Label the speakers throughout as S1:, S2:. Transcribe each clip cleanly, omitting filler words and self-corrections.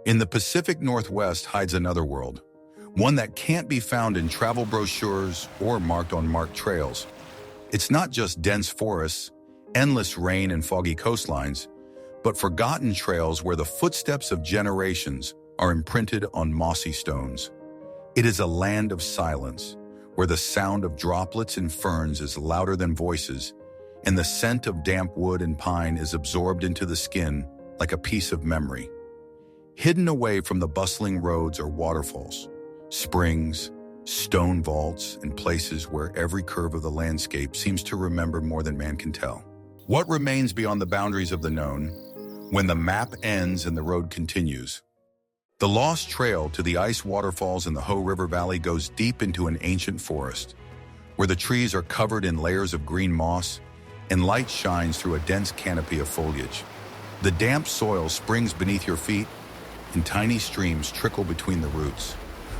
S1: In the Pacific Northwest hides another world, one that can't be found in travel brochures or marked on marked trails. It's not just dense forests, endless rain and foggy coastlines, but forgotten trails where the footsteps of generations are imprinted on mossy stones. It is a land of silence, where the sound of droplets and ferns is louder than voices, and the scent of damp wood and pine is absorbed into the skin like a piece of memory. Hidden away from the bustling roads are waterfalls, springs, stone vaults, and places where every curve of the landscape seems to remember more than man can tell. What remains beyond the boundaries of the known, when the map ends and the road continues? The lost trail to the ice waterfalls in the Hoh River Valley goes deep into an ancient forest, where the trees are covered in layers of green moss and light shines through a dense canopy of foliage. The damp soil springs beneath your feet, and tiny streams trickle between the roots.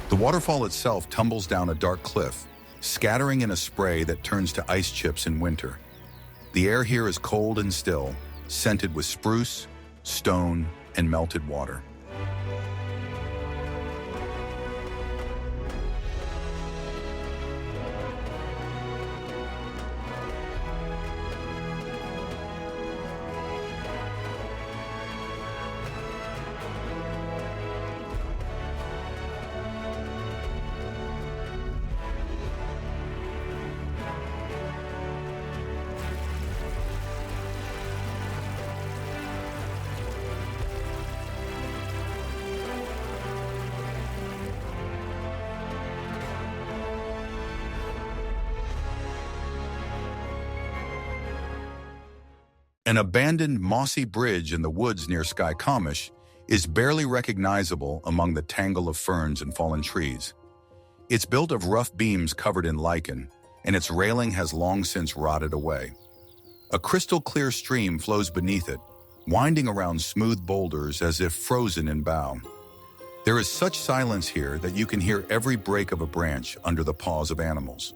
S1: The waterfall itself tumbles down a dark cliff, scattering in a spray that turns to ice chips in winter. The air here is cold and still, scented with spruce, stone, and melted water. An abandoned mossy bridge in the woods near Skycomish is barely recognizable among the tangle of ferns and fallen trees. It's built of rough beams covered in lichen, and its railing has long since rotted away. A crystal-clear stream flows beneath it, winding around smooth boulders as if frozen in bough. There is such silence here that you can hear every break of a branch under the paws of animals.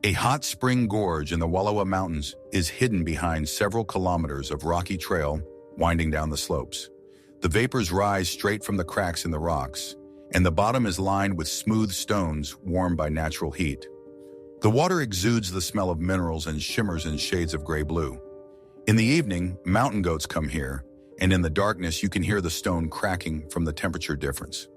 S1: A hot spring gorge in the Wallowa Mountains is hidden behind several kilometers of rocky trail winding down the slopes. The vapors rise straight from the cracks in the rocks, and the bottom is lined with smooth stones warmed by natural heat. The water exudes the smell of minerals and shimmers in shades of gray-blue. In the evening, mountain goats come here, and in the darkness you can hear the stone cracking from the temperature difference.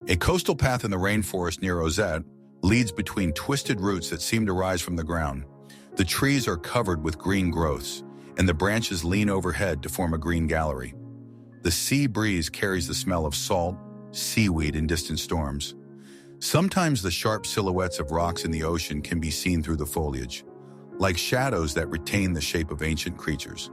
S1: A coastal path in the rainforest near Ozette leads between twisted roots that seem to rise from the ground. The trees are covered with green growths, and the branches lean overhead to form a green gallery. The sea breeze carries the smell of salt, seaweed, and distant storms. Sometimes the sharp silhouettes of rocks in the ocean can be seen through the foliage, like shadows that retain the shape of ancient creatures.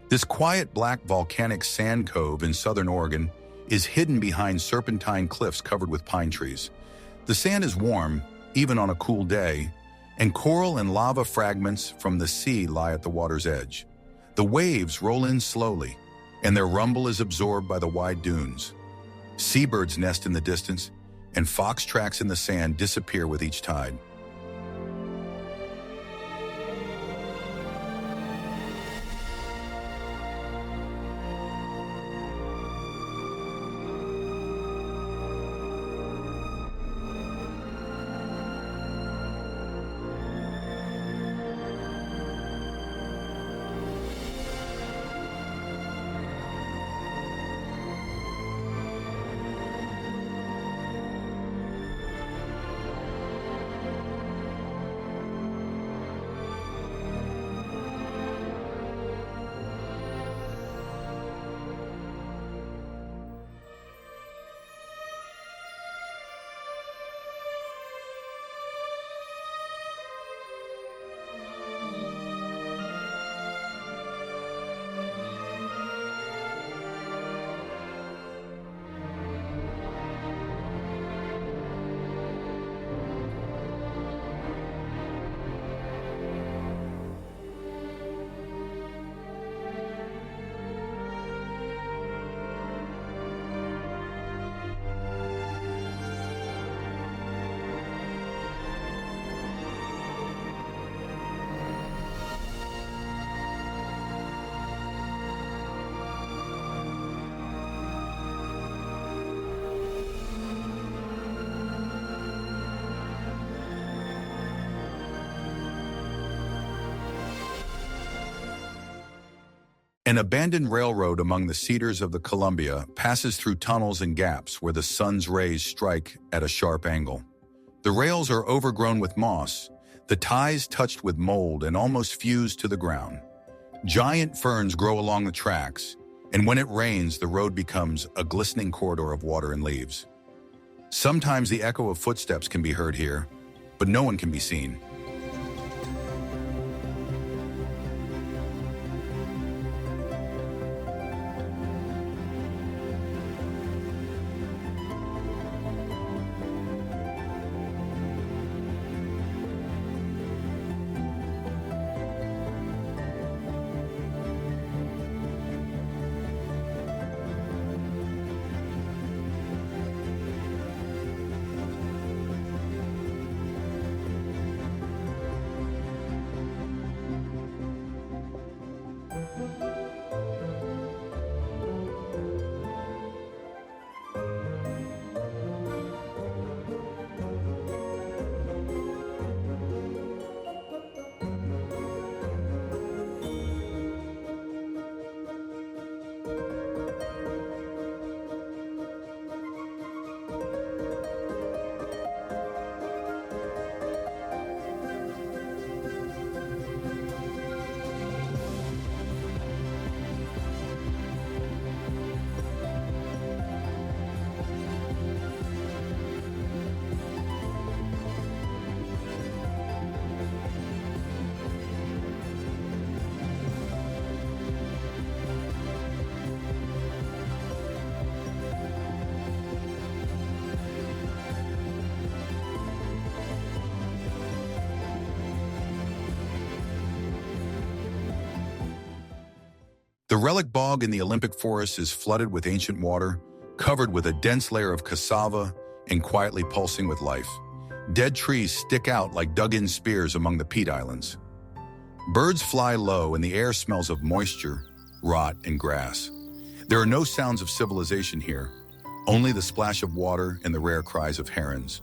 S1: This quiet black volcanic sand cove in southern Oregon is hidden behind serpentine cliffs covered with pine trees. The sand is warm, even on a cool day, and coral and lava fragments from the sea lie at the water's edge. The waves roll in slowly, and their rumble is absorbed by the wide dunes. Seabirds nest in the distance, and fox tracks in the sand disappear with each tide. An abandoned railroad among the cedars of the Columbia passes through tunnels and gaps where the sun's rays strike at a sharp angle. The rails are overgrown with moss, the ties touched with mold and almost fused to the ground. Giant ferns grow along the tracks, and when it rains, the road becomes a glistening corridor of water and leaves. Sometimes the echo of footsteps can be heard here, but no one can be seen. The relic bog in the Olympic forest is flooded with ancient water, covered with a dense layer of cassava and quietly pulsing with life. Dead trees stick out like dug-in spears among the peat islands. Birds fly low and the air smells of moisture, rot, and grass. There are no sounds of civilization here, only the splash of water and the rare cries of herons.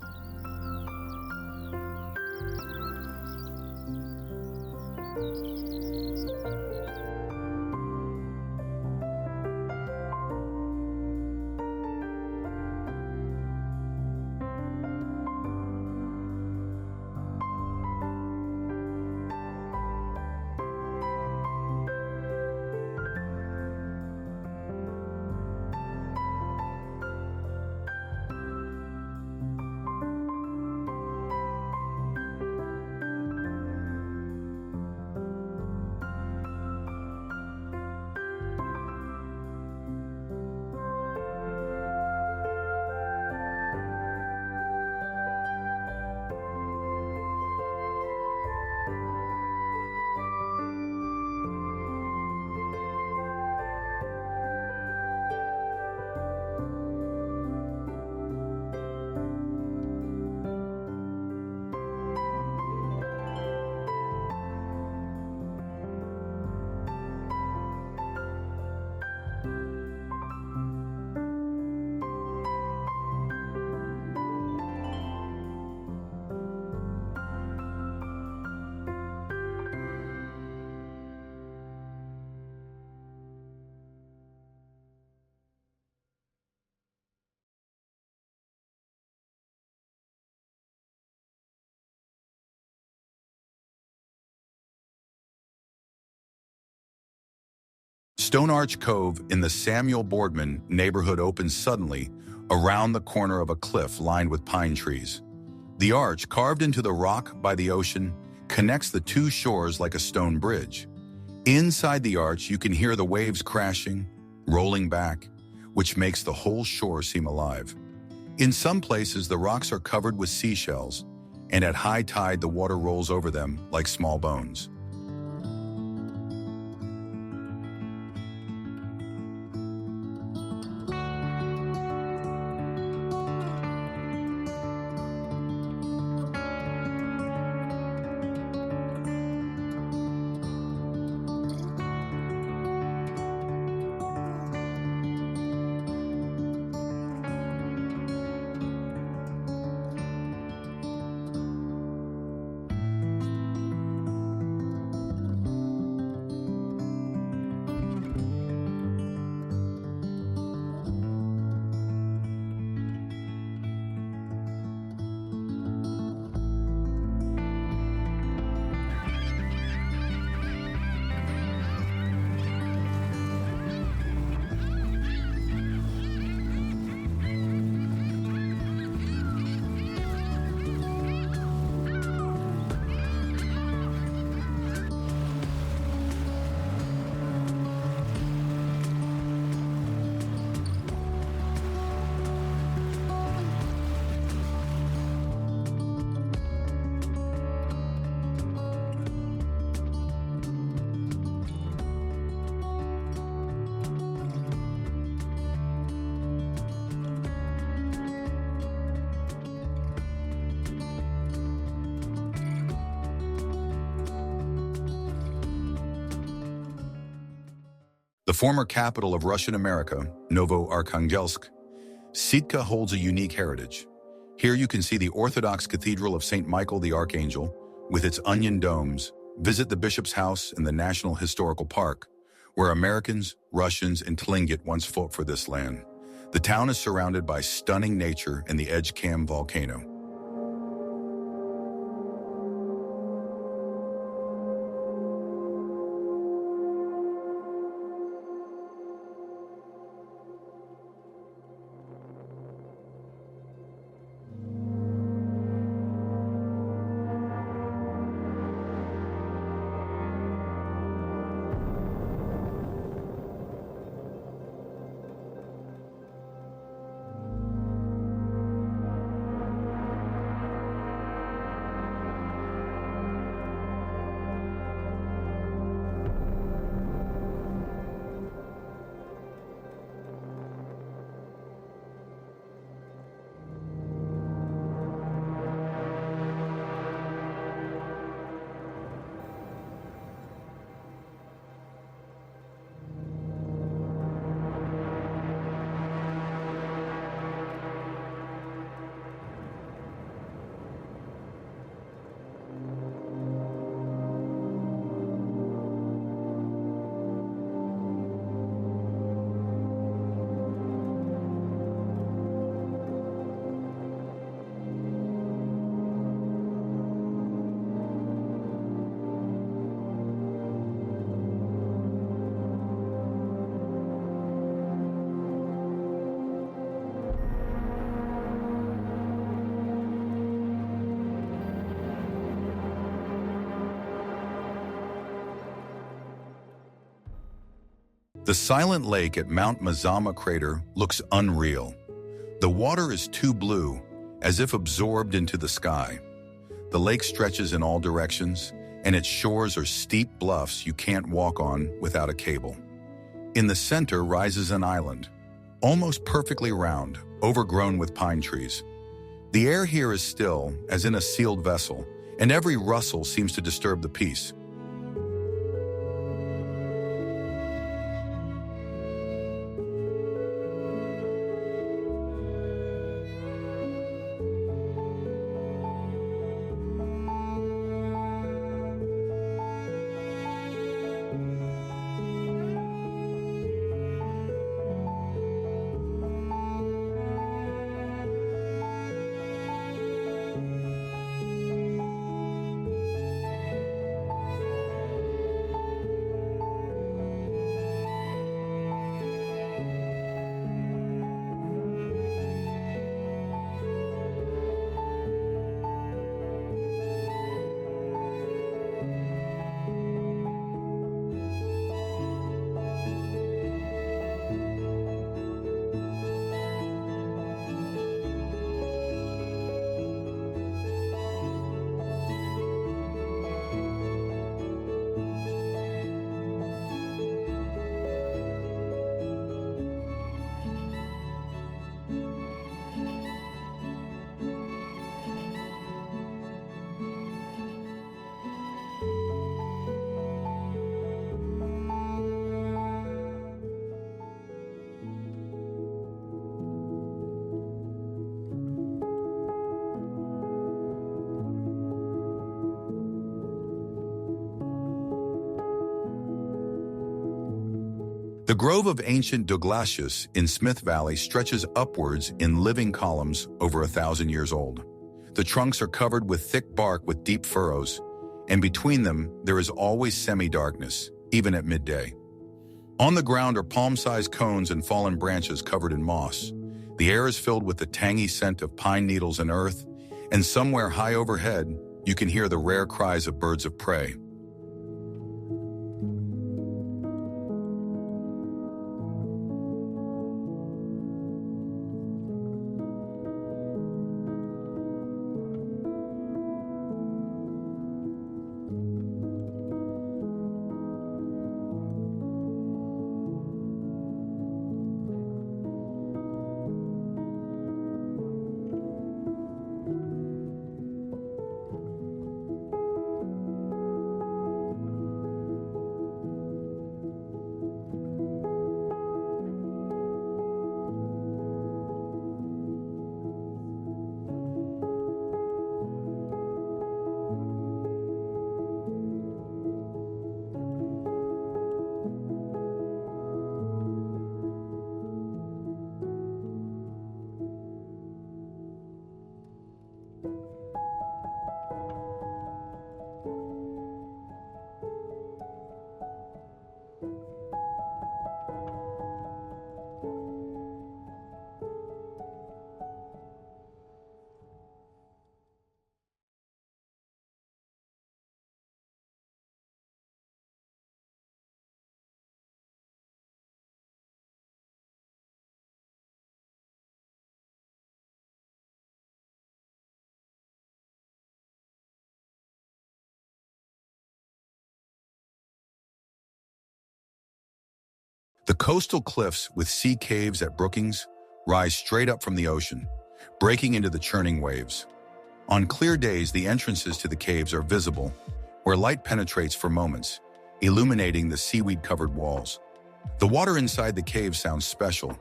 S1: Stone Arch Cove in the Samuel Boardman neighborhood opens suddenly around the corner of a cliff lined with pine trees. The arch, carved into the rock by the ocean, connects the two shores like a stone bridge. Inside the arch, you can hear the waves crashing, rolling back, which makes the whole shore seem alive. In some places, the rocks are covered with seashells, and at high tide, the water rolls over them like small bones. The former capital of Russian America, Novo-Arkhangelsk, Sitka holds a unique heritage. Here you can see the Orthodox Cathedral of St. Michael the Archangel with its onion domes, visit the Bishop's House in the National Historical Park, where Americans, Russians, and Tlingit once fought for this land. The town is surrounded by stunning nature and the Edgecamp volcano. The silent lake at Mount Mazama crater looks unreal. The water is too blue, as if absorbed into the sky. The lake stretches in all directions, and its shores are steep bluffs you can't walk on without a cable. In the center rises an island, almost perfectly round, overgrown with pine trees. The air here is still, as in a sealed vessel, and every rustle seems to disturb the peace. The grove of ancient Douglacious in Smith Valley stretches upwards in living columns over 1,000 years old. The trunks are covered with thick bark with deep furrows, and between them there is always semi-darkness, even at midday. On the ground are palm-sized cones and fallen branches covered in moss. The air is filled with the tangy scent of pine needles and earth, and somewhere high overhead, you can hear the rare cries of birds of prey. The coastal cliffs with sea caves at Brookings rise straight up from the ocean, breaking into the churning waves. On clear days, the entrances to the caves are visible, where light penetrates for moments, illuminating the seaweed-covered walls. The water inside the cave sounds special,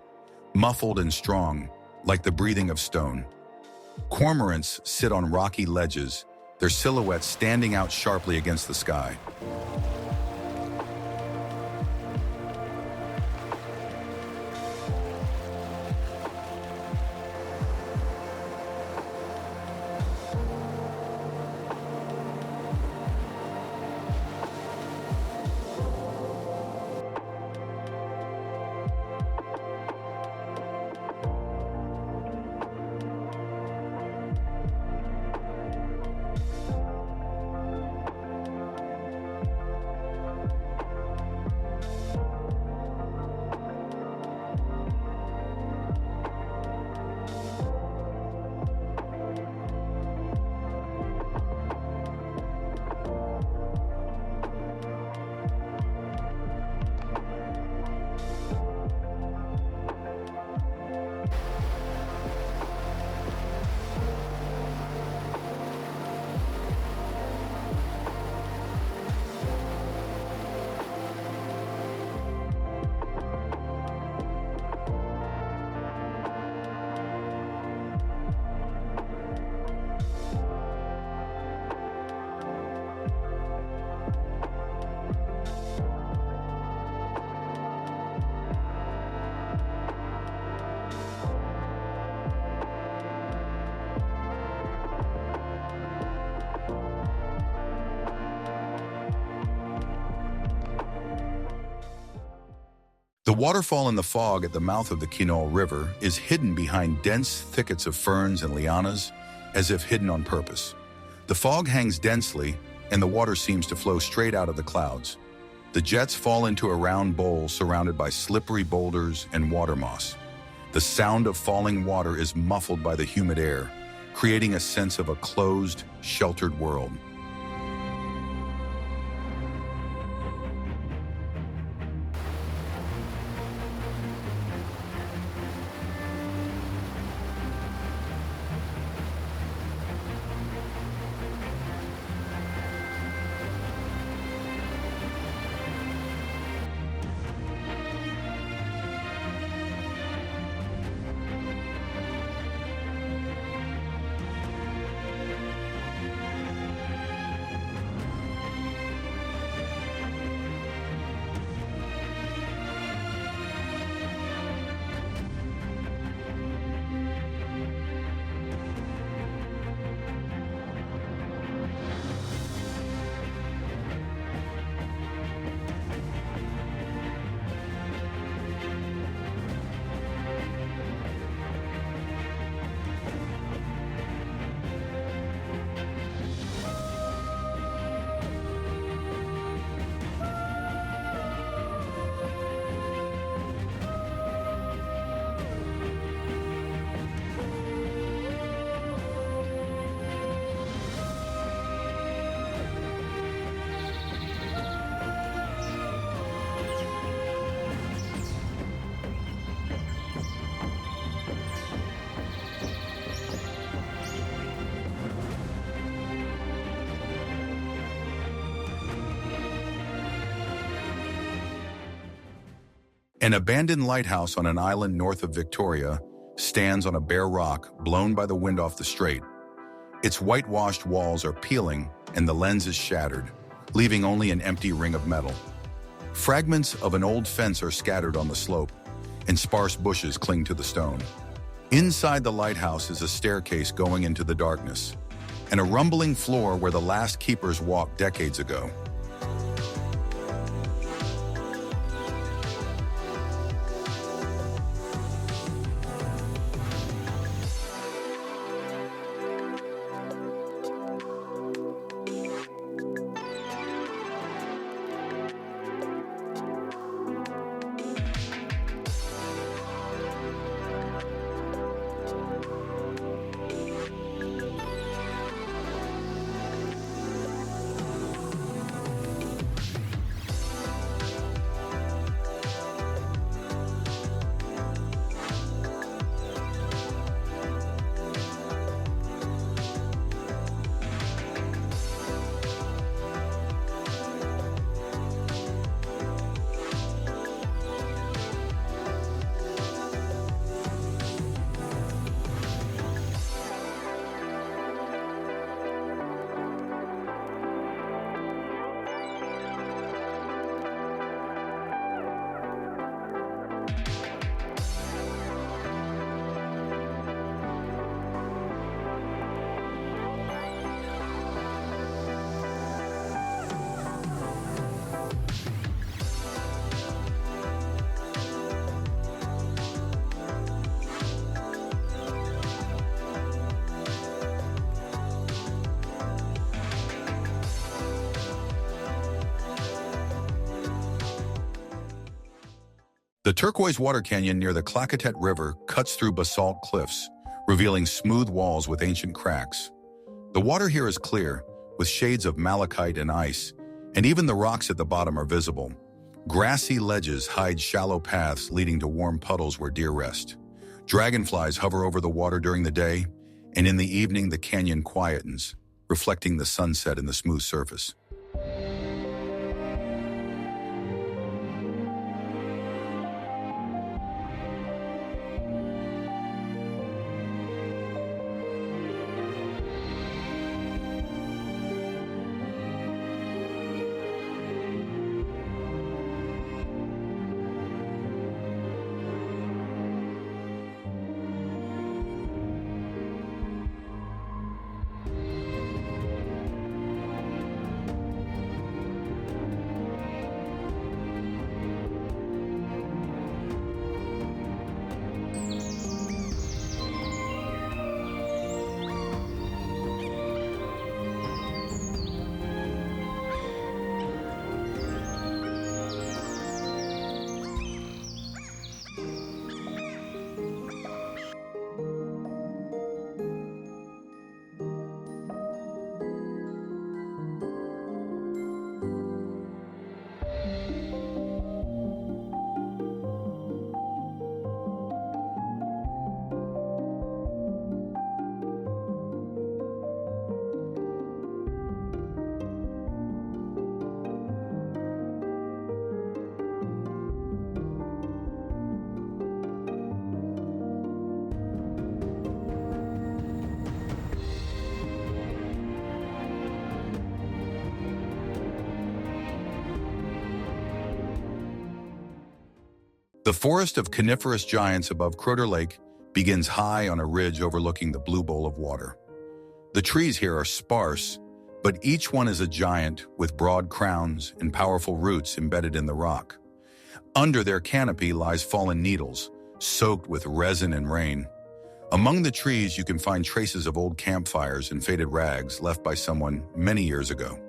S1: muffled and strong, like the breathing of stone. Cormorants sit on rocky ledges, their silhouettes standing out sharply against the sky. The waterfall in the fog at the mouth of the Quinault River is hidden behind dense thickets of ferns and lianas, as if hidden on purpose. The fog hangs densely, and the water seems to flow straight out of the clouds. The jets fall into a round bowl surrounded by slippery boulders and water moss. The sound of falling water is muffled by the humid air, creating a sense of a closed, sheltered world. An abandoned lighthouse on an island north of Victoria stands on a bare rock blown by the wind off the strait. Its whitewashed walls are peeling and the lens is shattered, leaving only an empty ring of metal. Fragments of an old fence are scattered on the slope, and sparse bushes cling to the stone. Inside the lighthouse is a staircase going into the darkness, and a rumbling floor where the last keepers walked decades ago. The turquoise water canyon near the Clackatet River cuts through basalt cliffs, revealing smooth walls with ancient cracks. The water here is clear, with shades of malachite and ice, and even the rocks at the bottom are visible. Grassy ledges hide shallow paths leading to warm puddles where deer rest. Dragonflies hover over the water during the day, and in the evening the canyon quietens, reflecting the sunset in the smooth surface. The forest of coniferous giants above Croter Lake begins high on a ridge overlooking the blue bowl of water. The trees here are sparse, but each one is a giant with broad crowns and powerful roots embedded in the rock. Under their canopy lies fallen needles, soaked with resin and rain. Among the trees, you can find traces of old campfires and faded rags left by someone many years ago.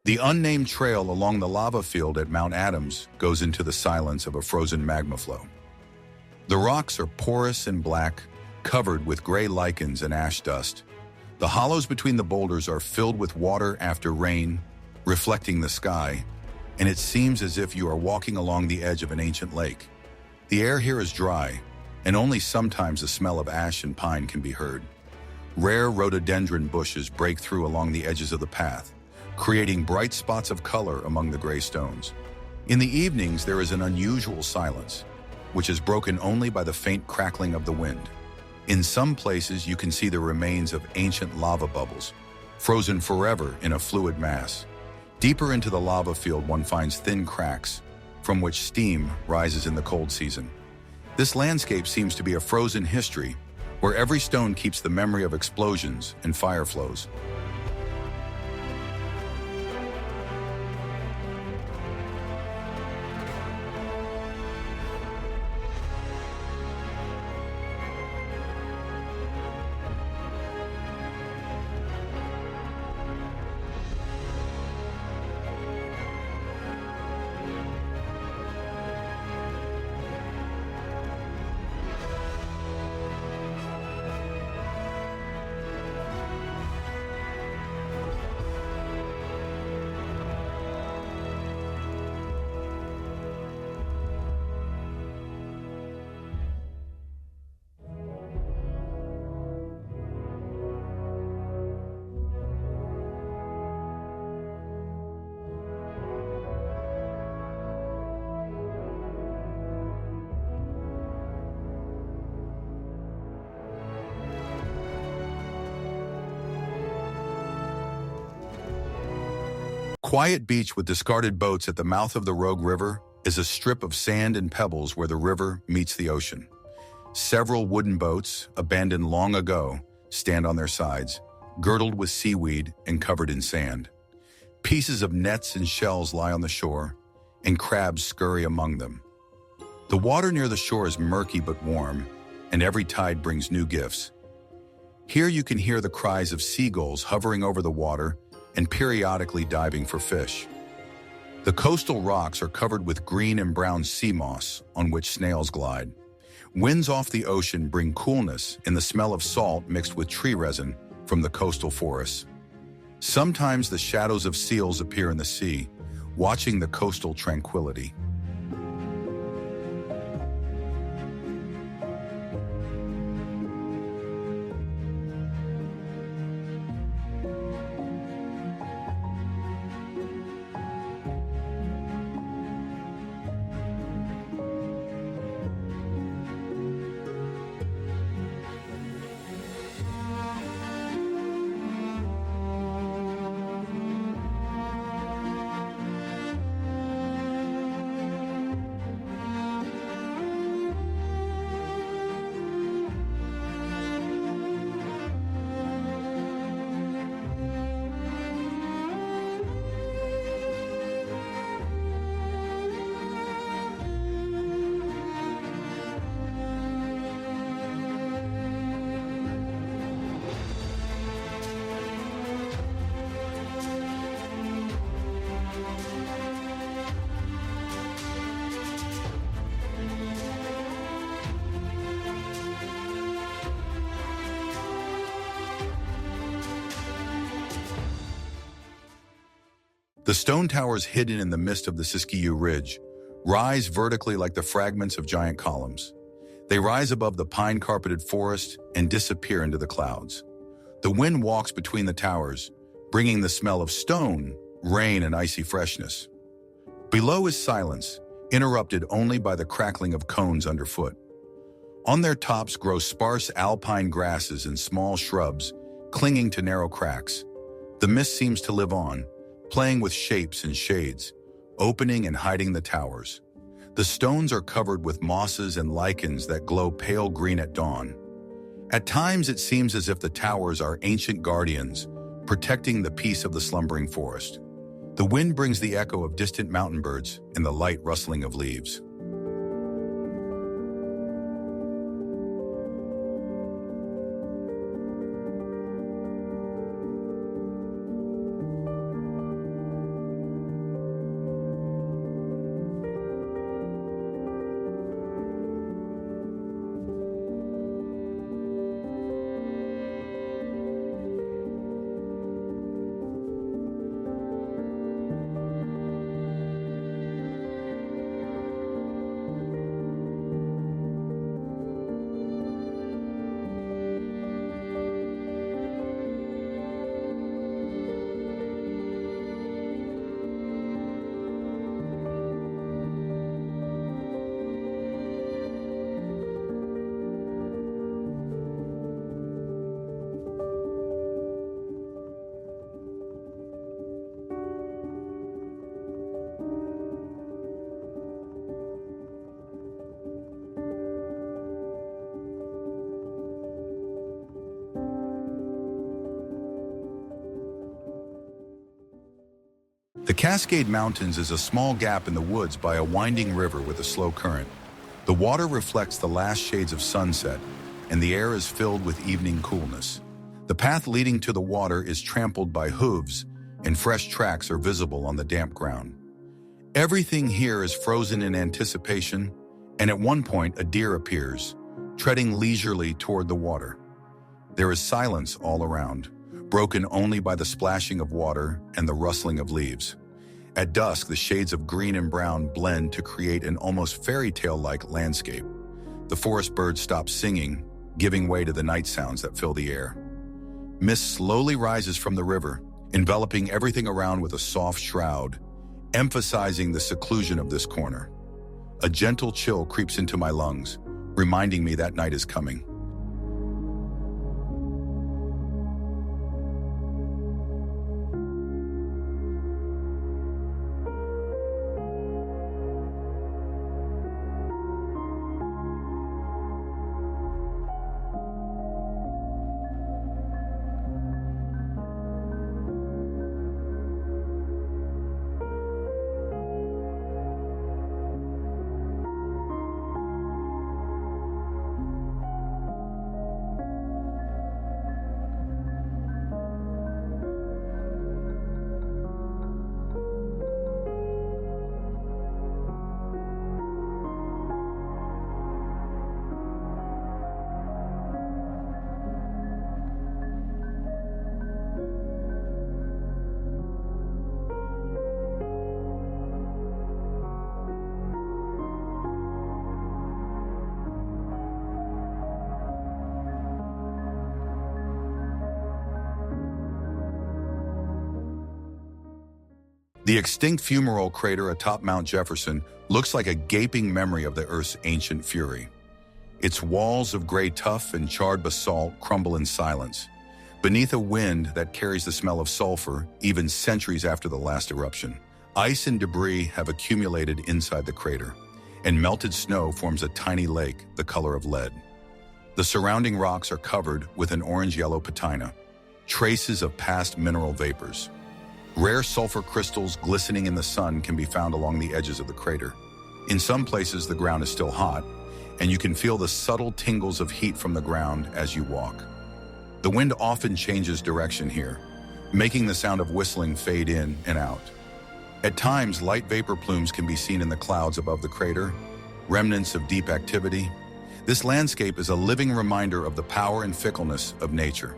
S1: The unnamed trail along the lava field at Mount Adams goes into the silence of a frozen magma flow. The rocks are porous and black, covered with gray lichens and ash dust. The hollows between the boulders are filled with water after rain, reflecting the sky, and it seems as if you are walking along the edge of an ancient lake. The air here is dry, and only sometimes the smell of ash and pine can be heard. Rare rhododendron bushes break through along the edges of the path, creating bright spots of color among the gray stones. In the evenings, there is an unusual silence, which is broken only by the faint crackling of the wind. In some places, you can see the remains of ancient lava bubbles, frozen forever in a fluid mass. Deeper into the lava field, one finds thin cracks, from which steam rises in the cold season. This landscape seems to be a frozen history, where every stone keeps the memory of explosions and fire flows. Quiet beach with discarded boats at the mouth of the Rogue River is a strip of sand and pebbles where the river meets the ocean. Several wooden boats, abandoned long ago, stand on their sides, girdled with seaweed and covered in sand. Pieces of nets and shells lie on the shore, and crabs scurry among them. The water near the shore is murky but warm, and every tide brings new gifts. Here you can hear the cries of seagulls hovering over the water and periodically diving for fish. The coastal rocks are covered with green and brown sea moss on which snails glide. Winds off the ocean bring coolness and the smell of salt mixed with tree resin from the coastal forests. Sometimes the shadows of seals appear in the sea, watching the coastal tranquility. The stone towers hidden in the midst of the Siskiyou Ridge rise vertically like the fragments of giant columns. They rise above the pine-carpeted forest and disappear into the clouds. The wind walks between the towers, bringing the smell of stone, rain, and icy freshness. Below is silence, interrupted only by the crackling of cones underfoot. On their tops grow sparse alpine grasses and small shrubs, clinging to narrow cracks. The mist seems to live on, playing with shapes and shades, opening and hiding the towers. The stones are covered with mosses and lichens that glow pale green at dawn. At times it seems as if the towers are ancient guardians, protecting the peace of the slumbering forest. The wind brings the echo of distant mountain birds and the light rustling of leaves. The Cascade Mountains is a small gap in the woods by a winding river with a slow current. The water reflects the last shades of sunset, and the air is filled with evening coolness. The path leading to the water is trampled by hooves, and fresh tracks are visible on the damp ground. Everything here is frozen in anticipation, and at one point a deer appears, treading leisurely toward the water. There is silence all around, broken only by the splashing of water and the rustling of leaves. At dusk, the shades of green and brown blend to create an almost fairy tale-like landscape. The forest birds stop singing, giving way to the night sounds that fill the air. Mist slowly rises from the river, enveloping everything around with a soft shroud, emphasizing the seclusion of this corner. A gentle chill creeps into my lungs, reminding me that night is coming. The extinct fumarole crater atop Mount Jefferson looks like a gaping memory of the Earth's ancient fury. Its walls of gray tuff and charred basalt crumble in silence, beneath a wind that carries the smell of sulfur even centuries after the last eruption. Ice and debris have accumulated inside the crater, and melted snow forms a tiny lake the color of lead. The surrounding rocks are covered with an orange-yellow patina, traces of past mineral vapors. Rare sulfur crystals glistening in the sun can be found along the edges of the crater. In some places, the ground is still hot, and you can feel the subtle tingles of heat from the ground as you walk. The wind often changes direction here, making the sound of whistling fade in and out. At times, light vapor plumes can be seen in the clouds above the crater, remnants of deep activity. This landscape is a living reminder of the power and fickleness of nature.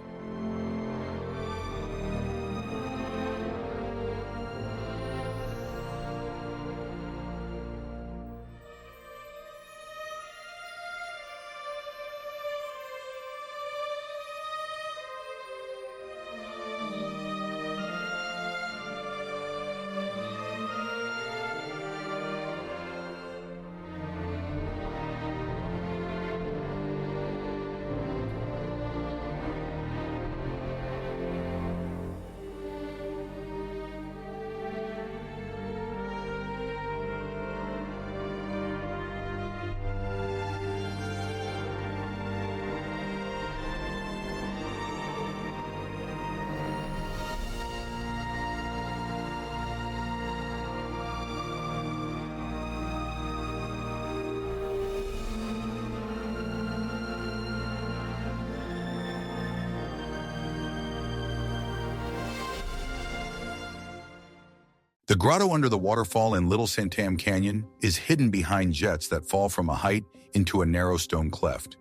S1: The grotto under the waterfall in Little Santam Canyon is hidden behind jets that fall from a height into a narrow stone cleft.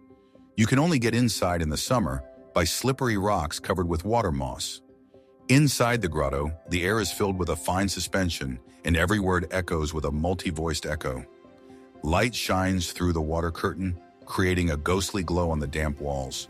S1: You can only get inside in the summer by slippery rocks covered with water moss. Inside the grotto, the air is filled with a fine suspension, and every word echoes with a multi-voiced echo. Light shines through the water curtain, creating a ghostly glow on the damp walls.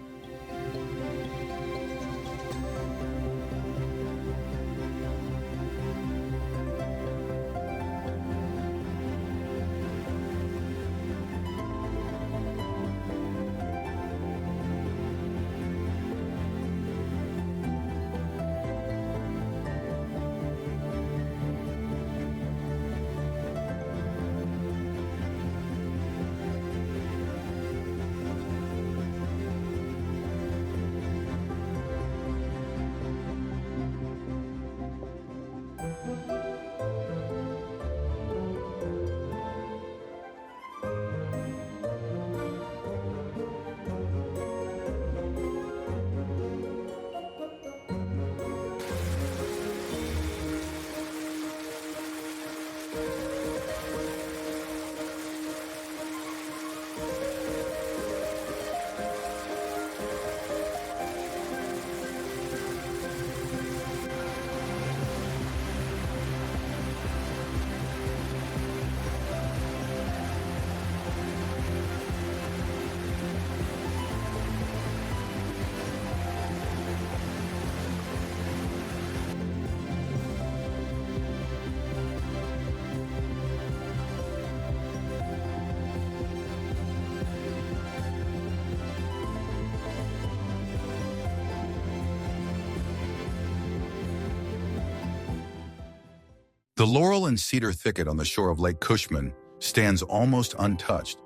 S1: The laurel and cedar thicket on the shore of Lake Cushman stands almost untouched,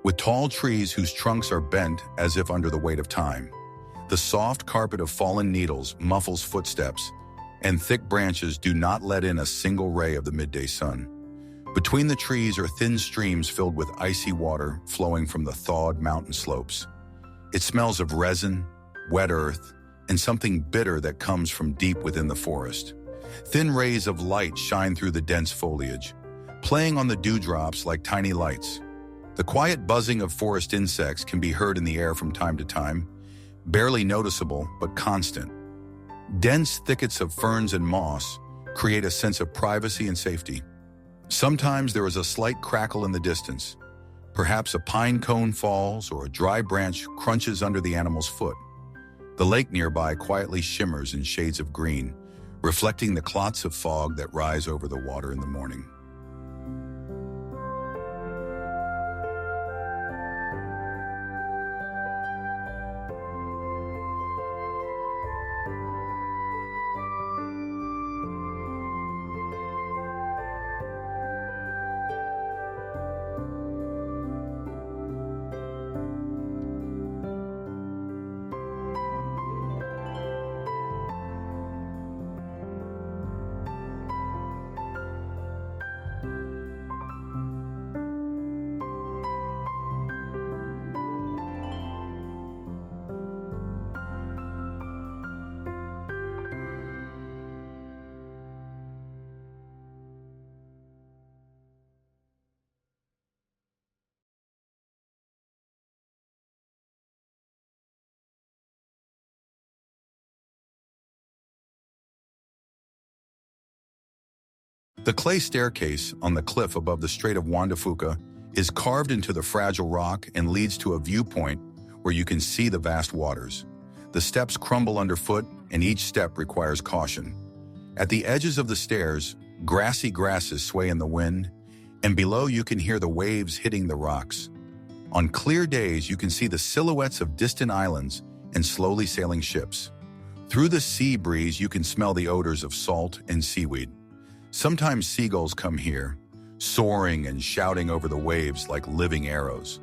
S1: with tall trees whose trunks are bent as if under the weight of time. The soft carpet of fallen needles muffles footsteps, and thick branches do not let in a single ray of the midday sun. Between the trees are thin streams filled with icy water flowing from the thawed mountain slopes. It smells of resin, wet earth, and something bitter that comes from deep within the forest. Thin rays of light shine through the dense foliage, playing on the dewdrops like tiny lights. The quiet buzzing of forest insects can be heard in the air from time to time, barely noticeable but constant. Dense thickets of ferns and moss create a sense of privacy and safety. Sometimes there is a slight crackle in the distance. Perhaps a pine cone falls or a dry branch crunches under the animal's foot. The lake nearby quietly shimmers in shades of green, reflecting the clots of fog that rise over the water in the morning. The clay staircase on the cliff above the Strait of Juan de Fuca is carved into the fragile rock and leads to a viewpoint where you can see the vast waters. The steps crumble underfoot, and each step requires caution. At the edges of the stairs, grassy grasses sway in the wind, and below you can hear the waves hitting the rocks. On clear days, you can see the silhouettes of distant islands and slowly sailing ships. Through the sea breeze, you can smell the odors of salt and seaweed. Sometimes seagulls come here, soaring and shouting over the waves like living arrows.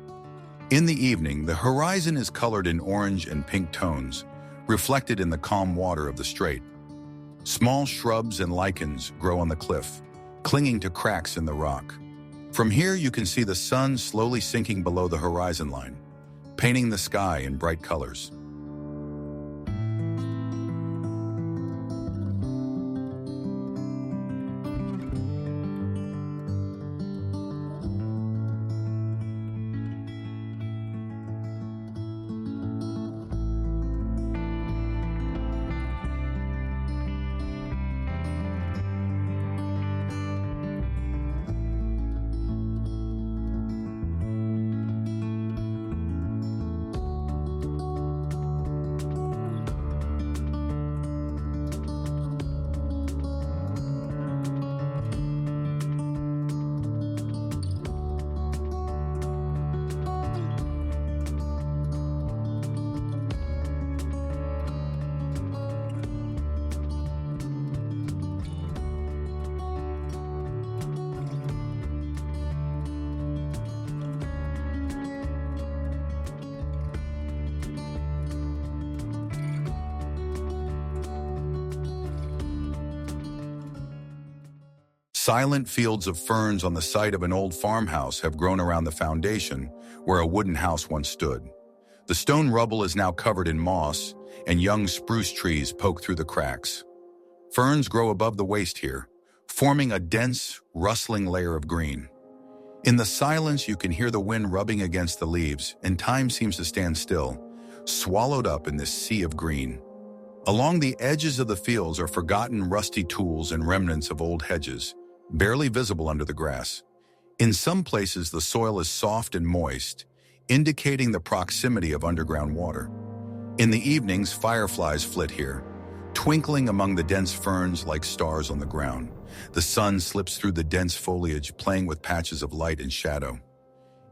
S1: In the evening, the horizon is colored in orange and pink tones, reflected in the calm water of the strait. Small shrubs and lichens grow on the cliff, clinging to cracks in the rock. From here, you can see the sun slowly sinking below the horizon line, painting the sky in bright colors. Silent fields of ferns on the site of an old farmhouse have grown around the foundation where a wooden house once stood. The stone rubble is now covered in moss, and young spruce trees poke through the cracks. Ferns grow above the waist here, forming a dense, rustling layer of green. In the silence, you can hear the wind rubbing against the leaves, and time seems to stand still, swallowed up in this sea of green. Along the edges of the fields are forgotten rusty tools and remnants of old hedges, barely visible under the grass. In some places, the soil is soft and moist, indicating the proximity of underground water. In the evenings, fireflies flit here, twinkling among the dense ferns like stars on the ground. The sun slips through the dense foliage, playing with patches of light and shadow.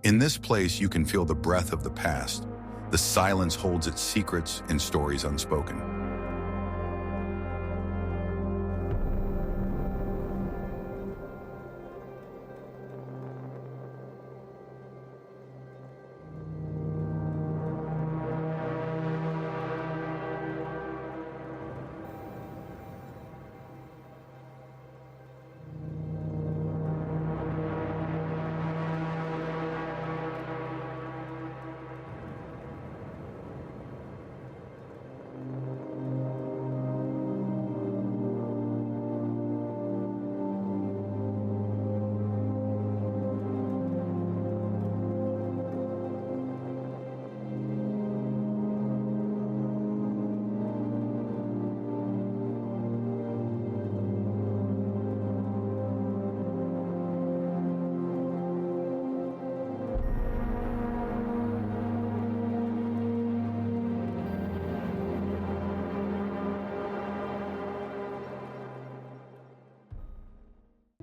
S1: In this place, you can feel the breath of the past. The silence holds its secrets and stories unspoken.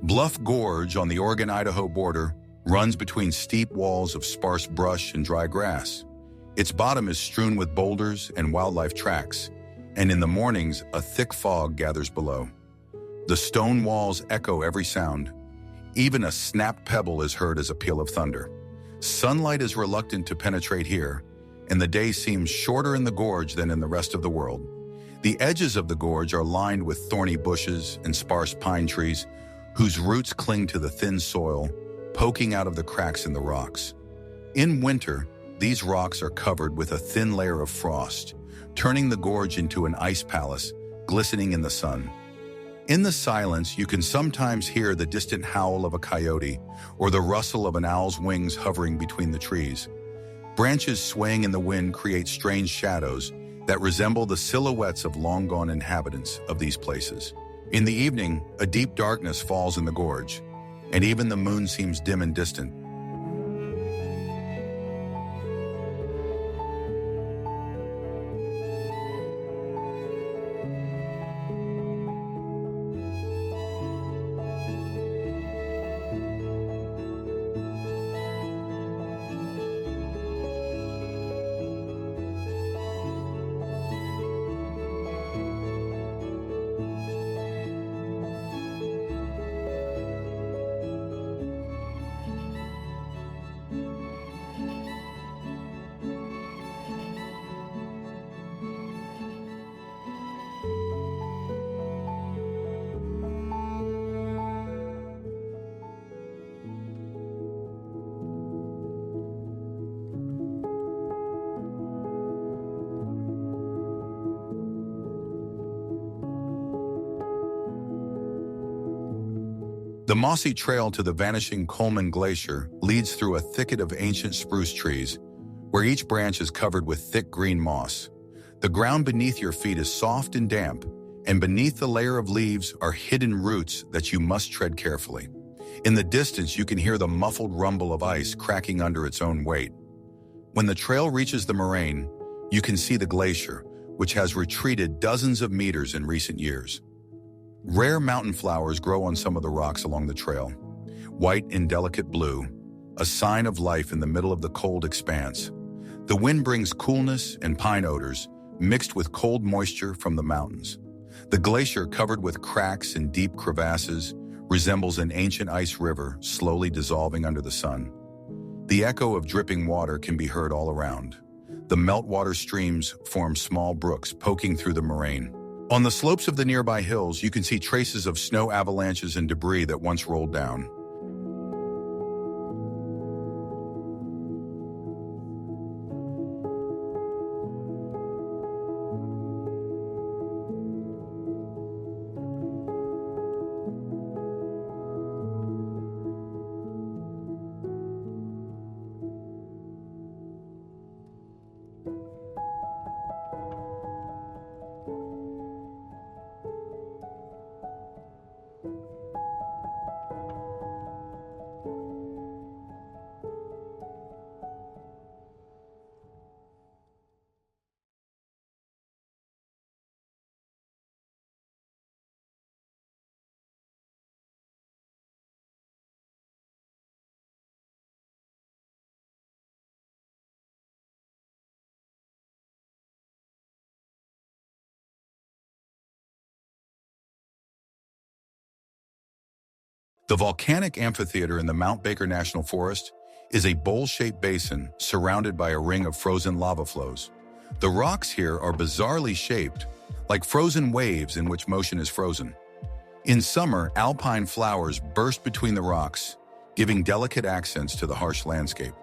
S1: Bluff Gorge on the Oregon-Idaho border runs between steep walls of sparse brush and dry grass. Its bottom is strewn with boulders and wildlife tracks, and in the mornings, a thick fog gathers below. The stone walls echo every sound. Even a snapped pebble is heard as a peal of thunder. Sunlight is reluctant to penetrate here, and the day seems shorter in the gorge than in the rest of the world. The edges of the gorge are lined with thorny bushes and sparse pine trees, whose roots cling to the thin soil, poking out of the cracks in the rocks. In winter, these rocks are covered with a thin layer of frost, turning the gorge into an ice palace, glistening in the sun. In the silence, you can sometimes hear the distant howl of a coyote or the rustle of an owl's wings hovering between the trees. Branches swaying in the wind create strange shadows that resemble the silhouettes of long-gone inhabitants of these places. In the evening, a deep darkness falls in the gorge, and even the moon seems dim and distant. The mossy trail to the vanishing Coleman Glacier leads through a thicket of ancient spruce trees, where each branch is covered with thick green moss. The ground beneath your feet is soft and damp, and beneath the layer of leaves are hidden roots that you must tread carefully. In the distance, you can hear the muffled rumble of ice cracking under its own weight. When the trail reaches the moraine, you can see the glacier, which has retreated dozens of meters in recent years. Rare mountain flowers grow on some of the rocks along the trail, white and delicate blue, a sign of life in the middle of the cold expanse. The wind brings coolness and pine odors, mixed with cold moisture from the mountains. The glacier, covered with cracks and deep crevasses, resembles an ancient ice river slowly dissolving under the sun. The echo of dripping water can be heard all around. The meltwater streams form small brooks poking through the moraine. On the slopes of the nearby hills, you can see traces of snow avalanches and debris that once rolled down. The volcanic amphitheater in the Mount Baker National Forest is a bowl-shaped basin surrounded by a ring of frozen lava flows. The rocks here are bizarrely shaped, like frozen waves in which motion is frozen. In summer, alpine flowers burst between the rocks, giving delicate accents to the harsh landscape.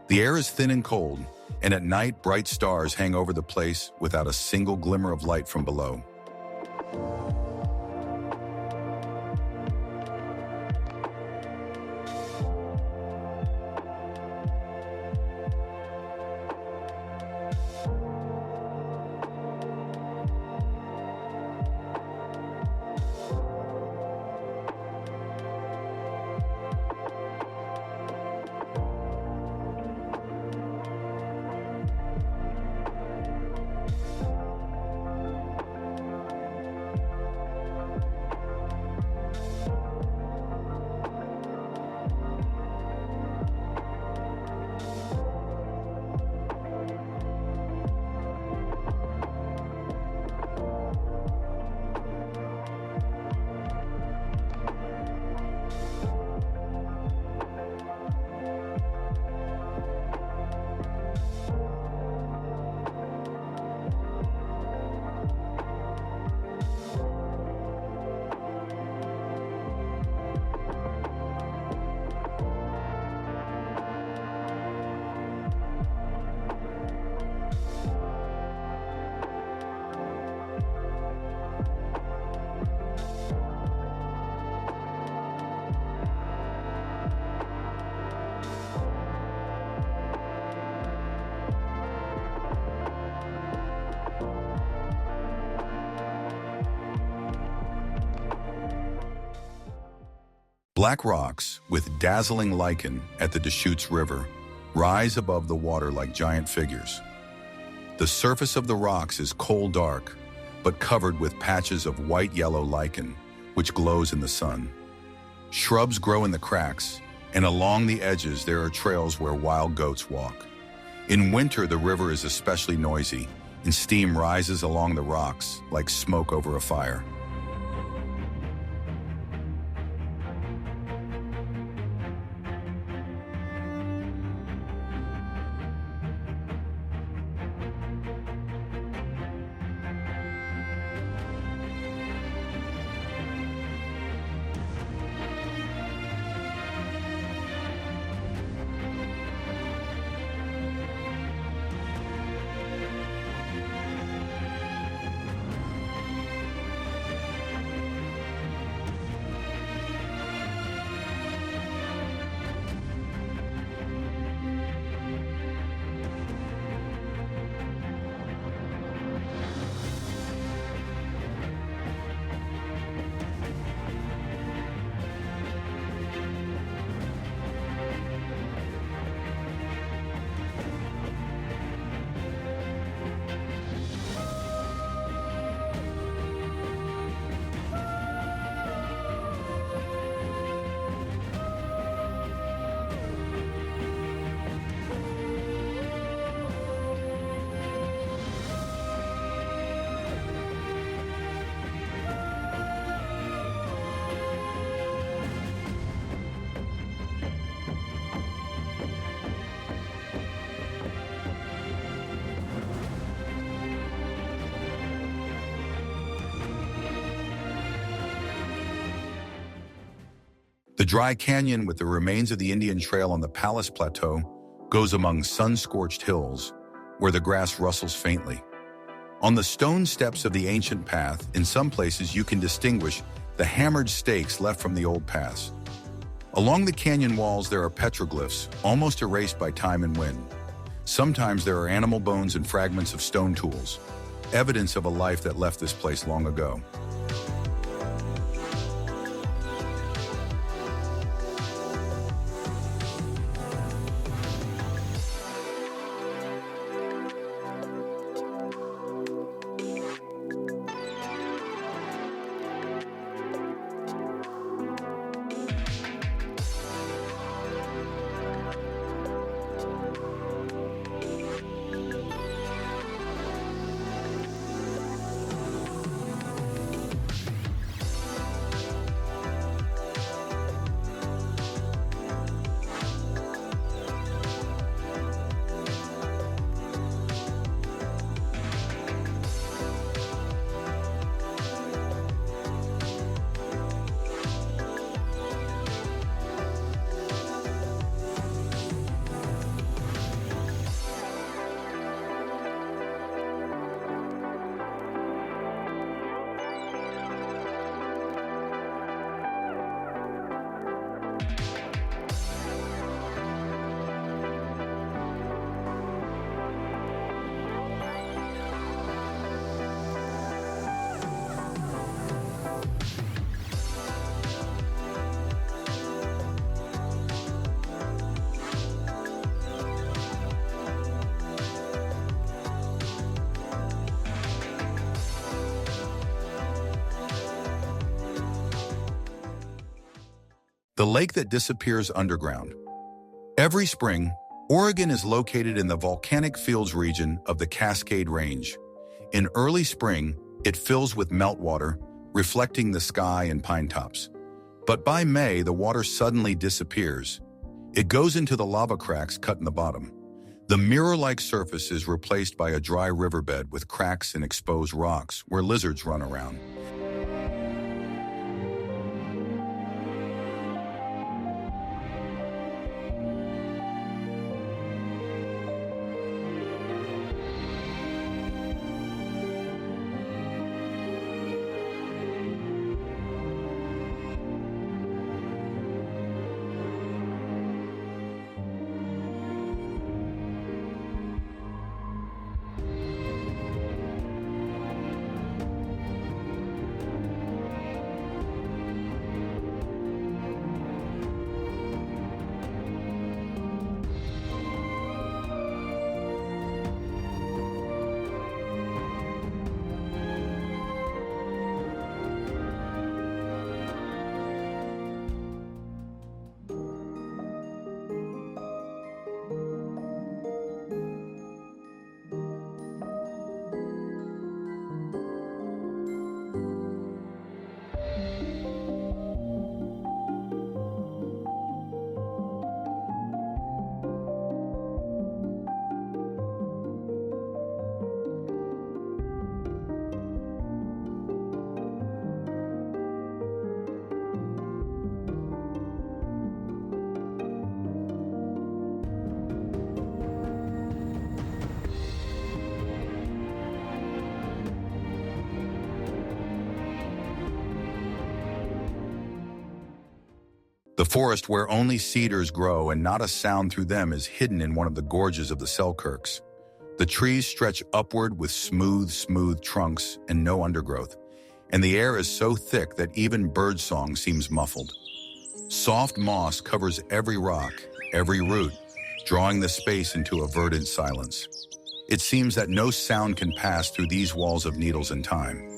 S1: The air is thin and cold, and at night bright stars hang over the place without a single glimmer of light from below. Black rocks with dazzling lichen at the Deschutes River rise above the water like giant figures. The surface of the rocks is coal dark, but covered with patches of white-yellow lichen, which glows in the sun. Shrubs grow in the cracks, and along the edges there are trails where wild goats walk. In winter, the river is especially noisy, and steam rises along the rocks like smoke over a fire. The dry canyon with the remains of the Indian Trail on the Palace Plateau goes among sun-scorched hills, where the grass rustles faintly. On the stone steps of the ancient path, in some places you can distinguish the hammered stakes left from the old paths. Along the canyon walls there are petroglyphs, almost erased by time and wind. Sometimes there are animal bones and fragments of stone tools, evidence of a life that left this place long ago. The lake that disappears underground. Every spring, Oregon is located in the volcanic fields region of the Cascade Range. In early spring, it fills with meltwater, reflecting the sky and pine tops. But by May, the water suddenly disappears. It goes into the lava cracks cut in the bottom. The mirror-like surface is replaced by a dry riverbed with cracks and exposed rocks where lizards run around. The forest where only cedars grow and not a sound through them is hidden in one of the gorges of the Selkirks. The trees stretch upward with smooth trunks and no undergrowth, and the air is so thick that even birdsong seems muffled. Soft moss covers every rock, every root, drawing the space into a verdant silence. It seems that no sound can pass through these walls of needles and time.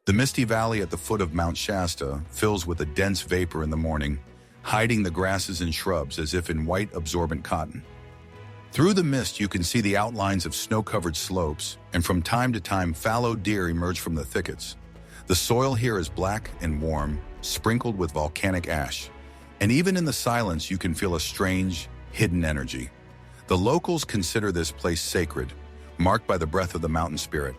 S1: The misty valley at the foot of Mount Shasta fills with a dense vapor in the morning, hiding the grasses and shrubs as if in white absorbent cotton. Through the mist, you can see the outlines of snow-covered slopes, and from time to time, fallow deer emerge from the thickets. The soil here is black and warm, sprinkled with volcanic ash. And even in the silence, you can feel a strange, hidden energy. The locals consider this place sacred, marked by the breath of the mountain spirit.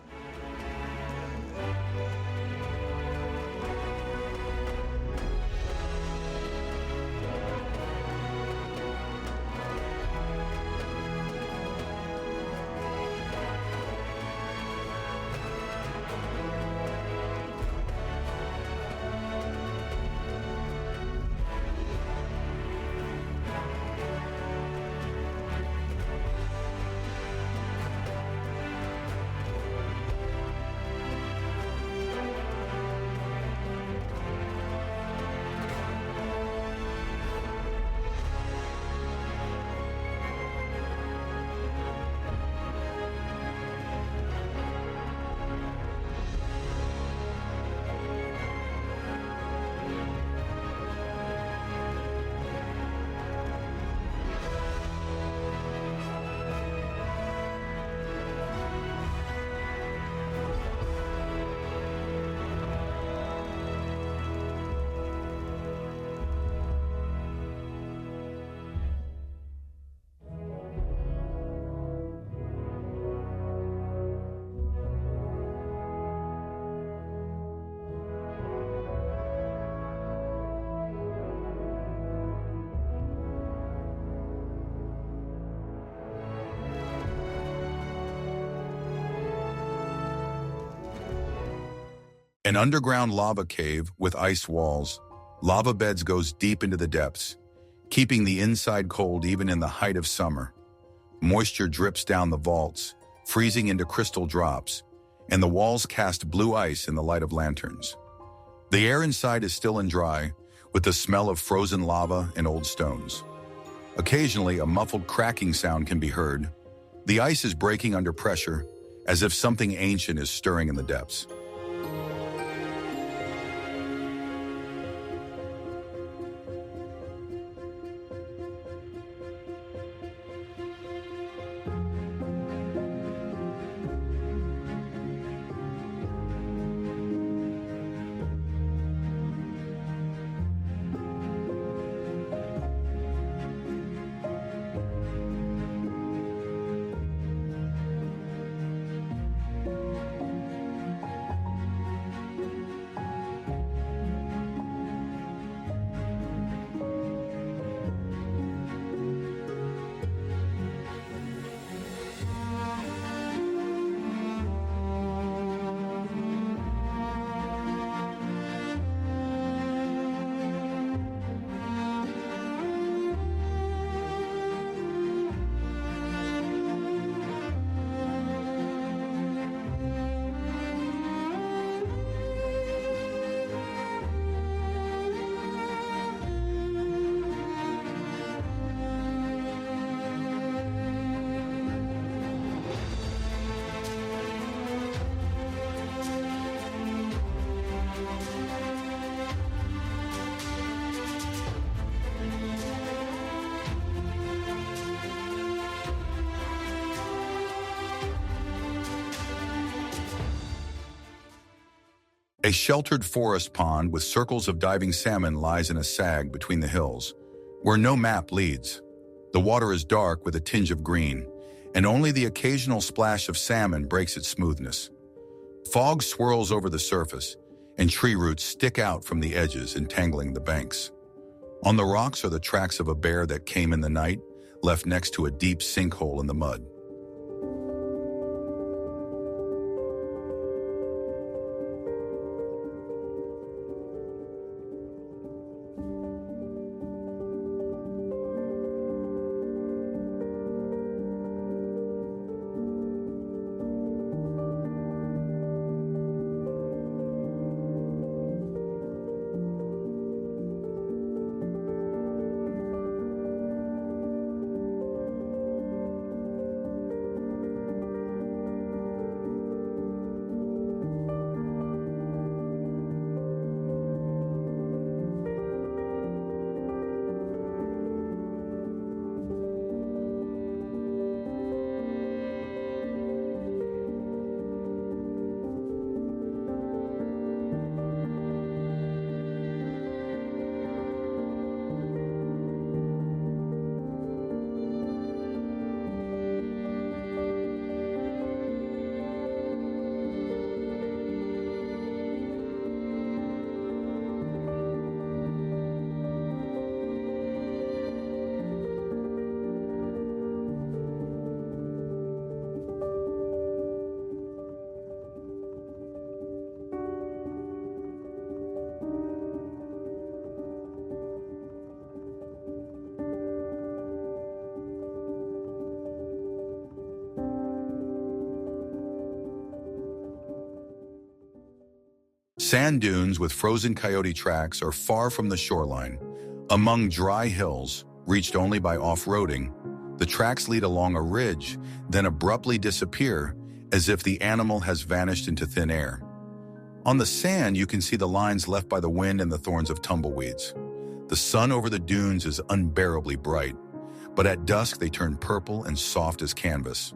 S1: An underground lava cave with ice walls. Lava beds goes deep into the depths, keeping the inside cold even in the height of summer. Moisture drips down the vaults, freezing into crystal drops, and the walls cast blue ice in the light of lanterns. The air inside is still and dry, with the smell of frozen lava and old stones. Occasionally, a muffled cracking sound can be heard. The ice is breaking under pressure, as if something ancient is stirring in the depths. A sheltered forest pond with circles of diving salmon lies in a sag between the hills, where no map leads. The water is dark with a tinge of green, and only the occasional splash of salmon breaks its smoothness. Fog swirls over the surface, and tree roots stick out from the edges, entangling the banks. On the rocks are the tracks of a bear that came in the night, left next to a deep sinkhole in the mud. Sand dunes with frozen coyote tracks are far from the shoreline. Among dry hills, reached only by off-roading, the tracks lead along a ridge, then abruptly disappear, as if the animal has vanished into thin air. On the sand, you can see the lines left by the wind and the thorns of tumbleweeds. The sun over the dunes is unbearably bright, but at dusk they turn purple and soft as canvas.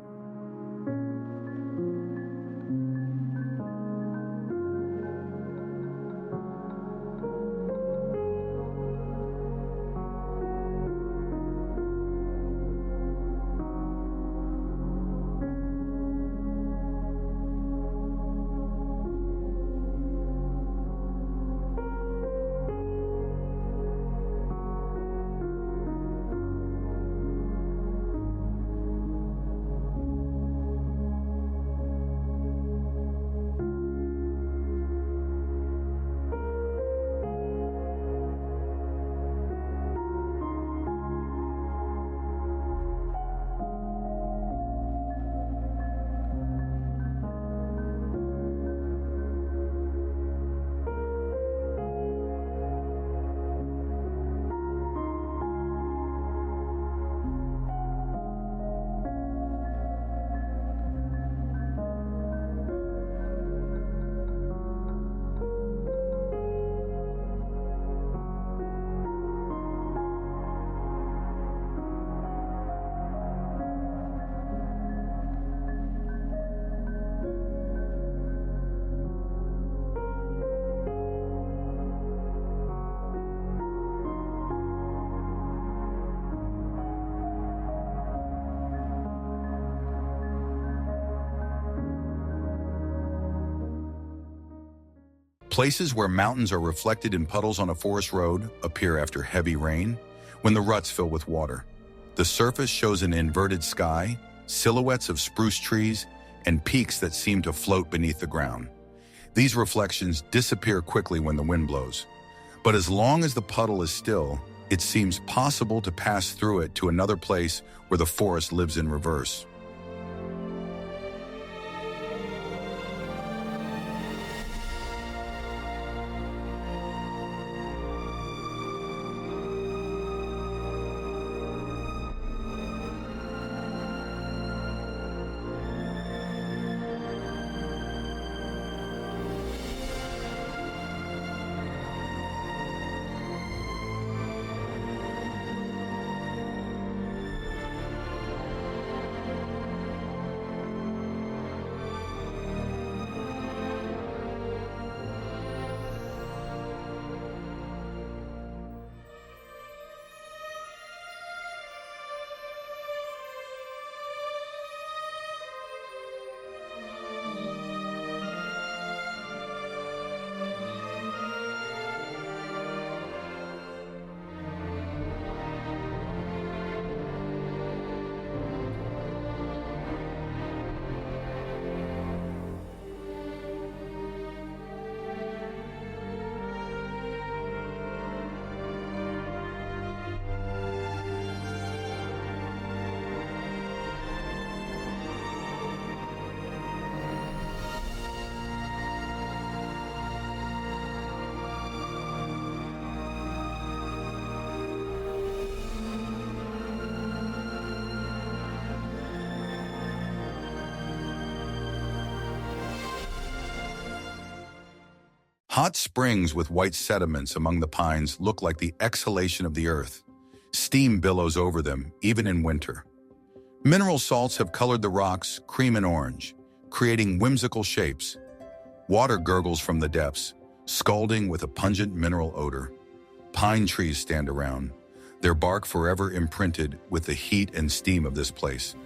S1: Places where mountains are reflected in puddles on a forest road appear after heavy rain, when the ruts fill with water. The surface shows an inverted sky, silhouettes of spruce trees, and peaks that seem to float beneath the ground. These reflections disappear quickly when the wind blows. But as long as the puddle is still, it seems possible to pass through it to another place where the forest lives in reverse. Hot springs with white sediments among the pines look like the exhalation of the earth. Steam billows over them, even in winter. Mineral salts have colored the rocks cream and orange, creating whimsical shapes. Water gurgles from the depths, scalding with a pungent mineral odor. Pine trees stand around, their bark forever imprinted with the heat and steam of this place.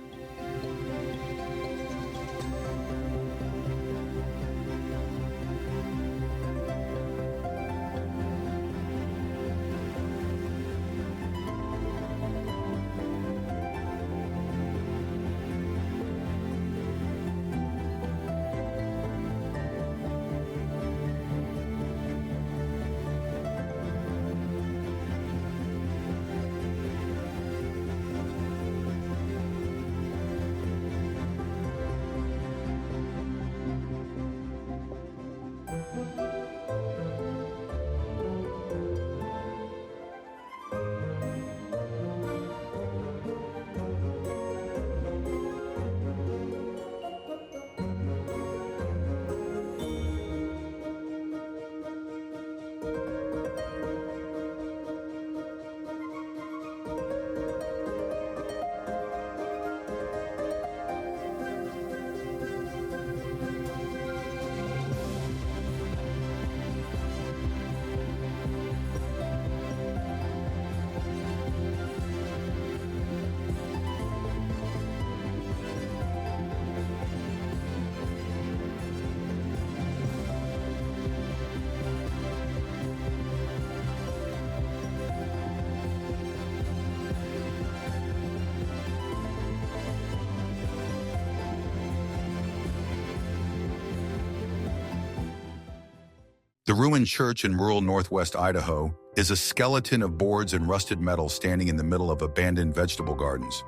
S1: The ruined church in rural northwest Idaho is a skeleton of boards and rusted metal standing in the middle of abandoned vegetable gardens.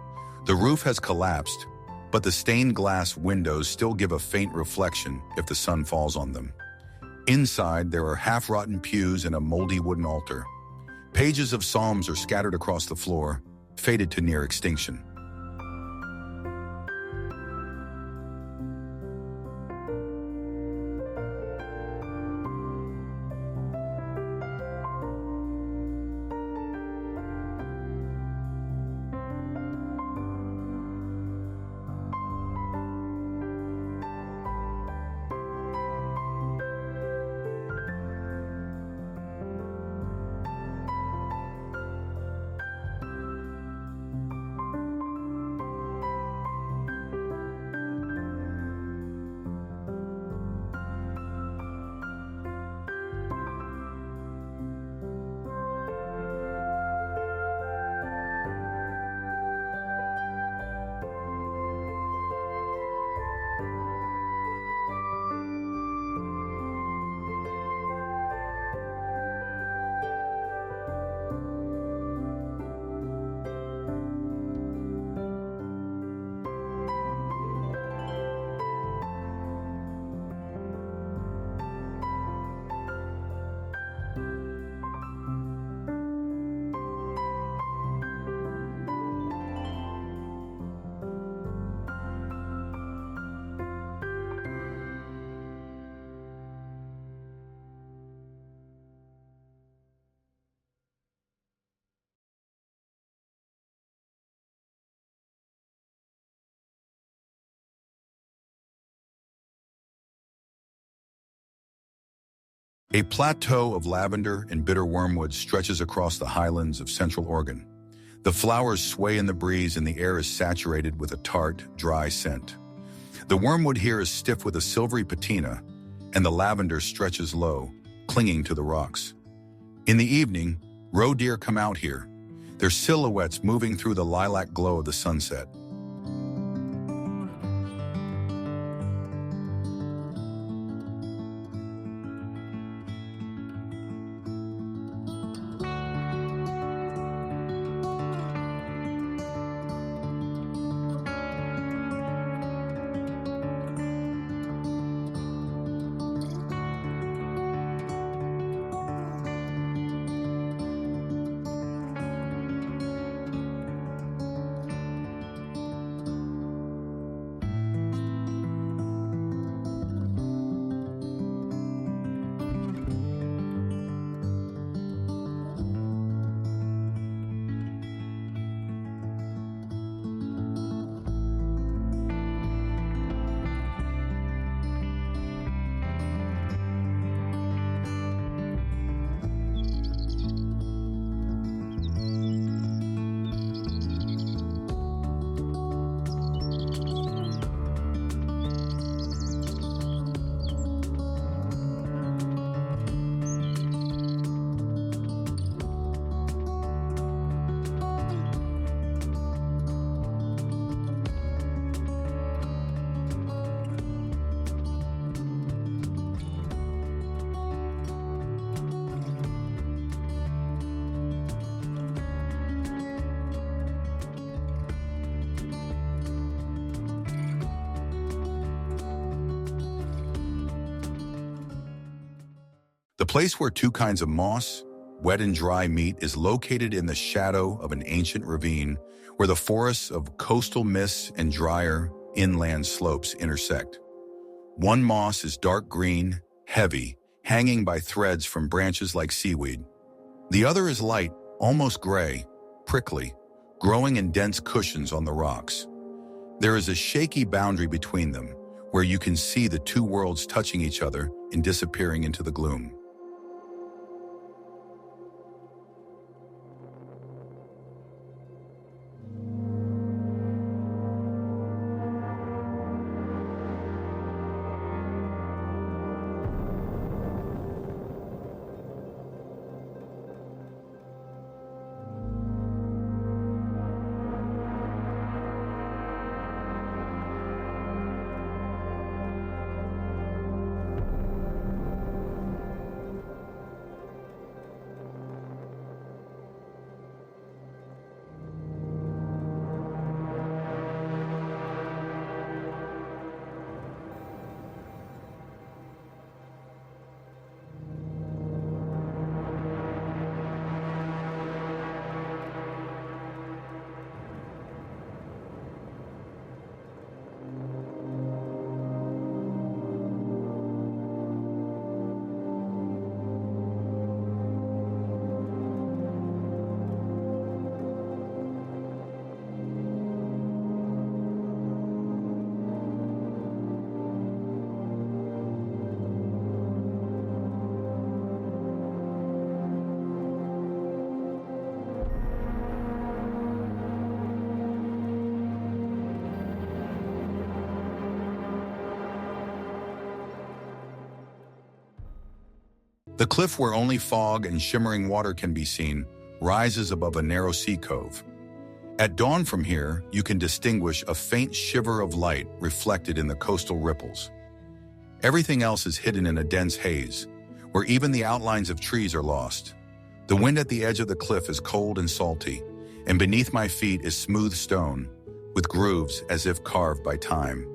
S1: The roof has collapsed, but the stained glass windows still give a faint reflection if the sun falls on them. Inside, there are half-rotten pews and a moldy wooden altar. Pages of psalms are scattered across the floor, faded to near extinction. A plateau of lavender and bitter wormwood stretches across the highlands of central Oregon. The flowers sway in the breeze and the air is saturated with a tart, dry scent. The wormwood here is stiff with a silvery patina, and the lavender stretches low, clinging to the rocks. In the evening, roe deer come out here, their silhouettes moving through the lilac glow of the sunset. The place where two kinds of moss, wet and dry, meet is located in the shadow of an ancient ravine where the forests of coastal mists and drier inland slopes intersect. One moss is dark green, heavy, hanging by threads from branches like seaweed. The other is light, almost gray, prickly, growing in dense cushions on the rocks. There is a shaky boundary between them, where you can see the two worlds touching each other and disappearing into the gloom. The cliff where only fog and shimmering water can be seen rises above a narrow sea cove. At dawn from here, you can distinguish a faint shiver of light reflected in the coastal ripples. Everything else is hidden in a dense haze, where even the outlines of trees are lost. The wind at the edge of the cliff is cold and salty, and beneath my feet is smooth stone, with grooves as if carved by time.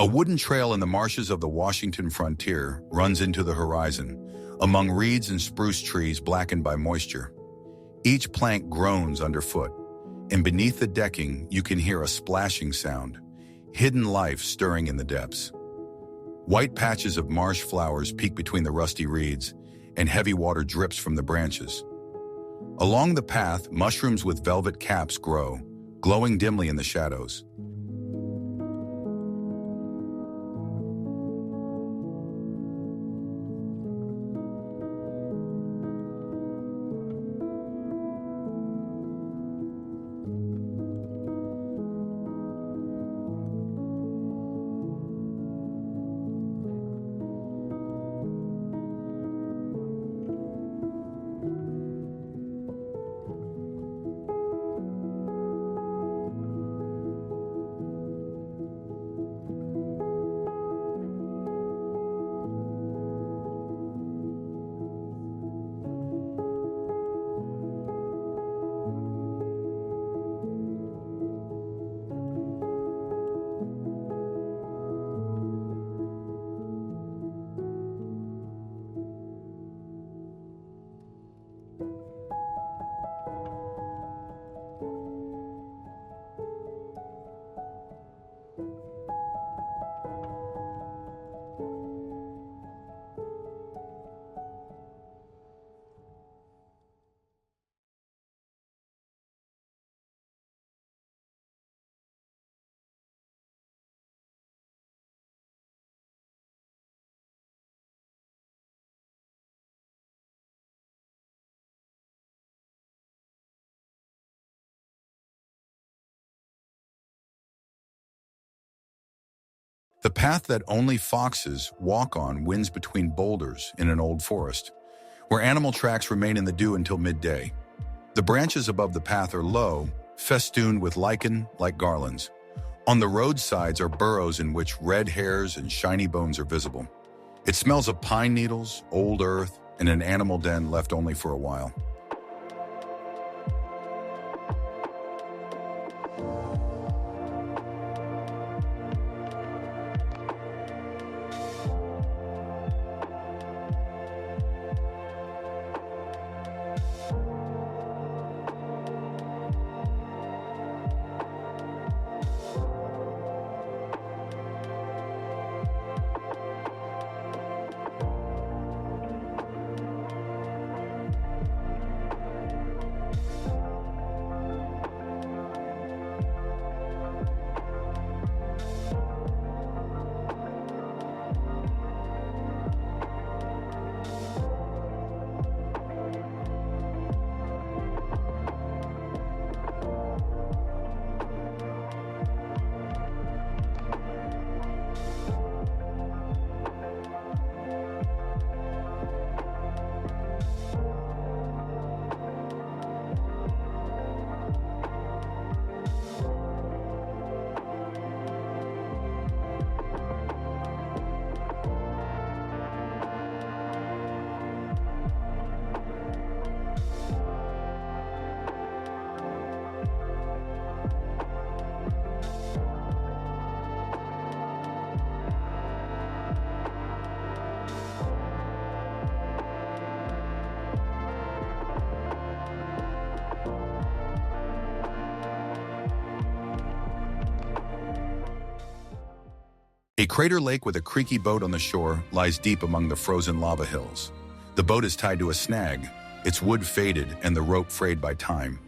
S1: A wooden trail in the marshes of the Washington frontier runs into the horizon, among reeds and spruce trees blackened by moisture. Each plank groans underfoot, and beneath the decking you can hear a splashing sound, hidden life stirring in the depths. White patches of marsh flowers peek between the rusty reeds, and heavy water drips from the branches. Along the path, mushrooms with velvet caps grow, glowing dimly in the shadows. The path that only foxes walk on winds between boulders in an old forest, where animal tracks remain in the dew until midday. The branches above the path are low, festooned with lichen like garlands. On the roadsides are burrows in which red hairs and shiny bones are visible. It smells of pine needles, old earth, and an animal den left only for a while. A crater lake with a creaky boat on the shore lies deep among the frozen lava hills. The boat is tied to a snag, its wood faded and the rope frayed by time.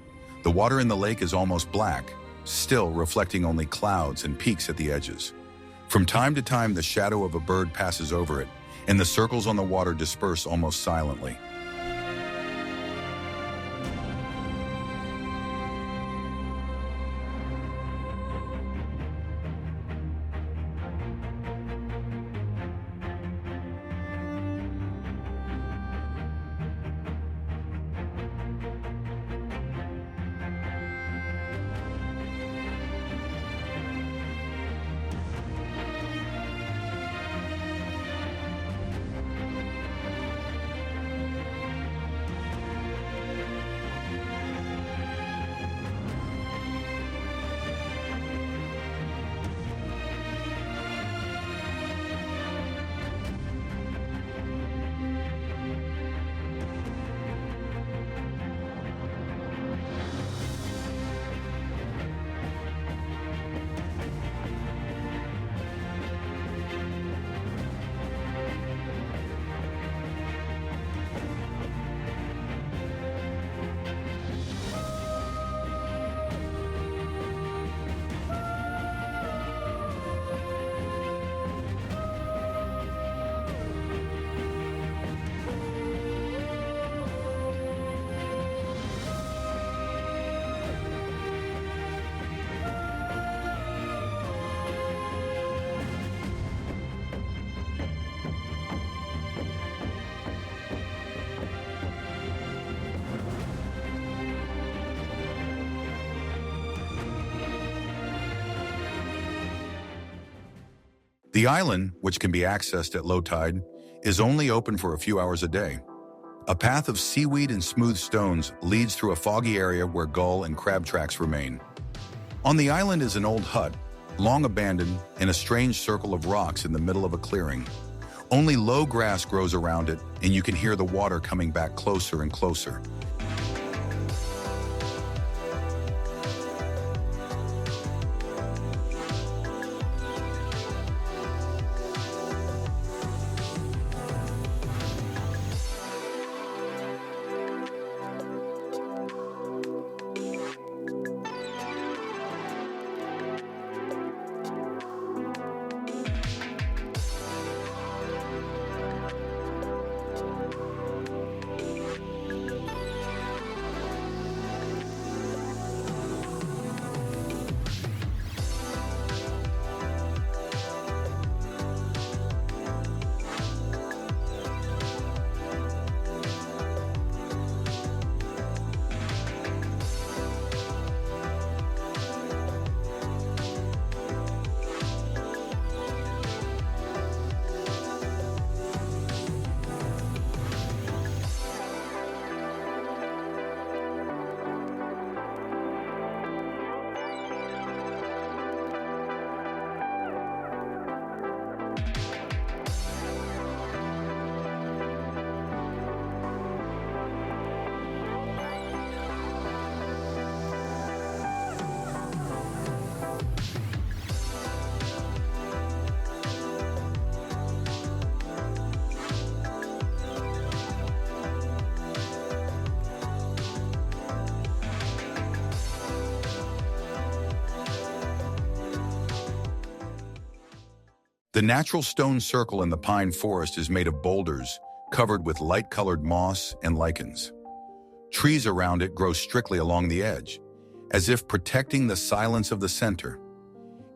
S1: The water in the lake is almost black, still reflecting only clouds and peaks at the edges. From time to time, the shadow of a bird passes over it, and the circles on the water disperse almost silently. The island, which can be accessed at low tide, is only open for a few hours a day. A path of seaweed and smooth stones leads through a foggy area where gull and crab tracks remain. On the island is an old hut, long abandoned, in a strange circle of rocks in the middle of a clearing. Only low grass grows around it, and you can hear the water coming back closer and closer. The natural stone circle in the pine forest is made of boulders covered with light-colored moss and lichens. Trees around it grow strictly along the edge, as if protecting the silence of the center.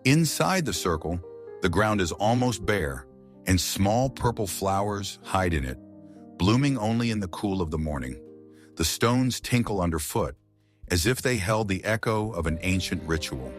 S1: Inside the circle, the ground is almost bare, and small purple flowers hide in it, blooming only in the cool of the morning. The stones tinkle underfoot, as if they held the echo of an ancient ritual.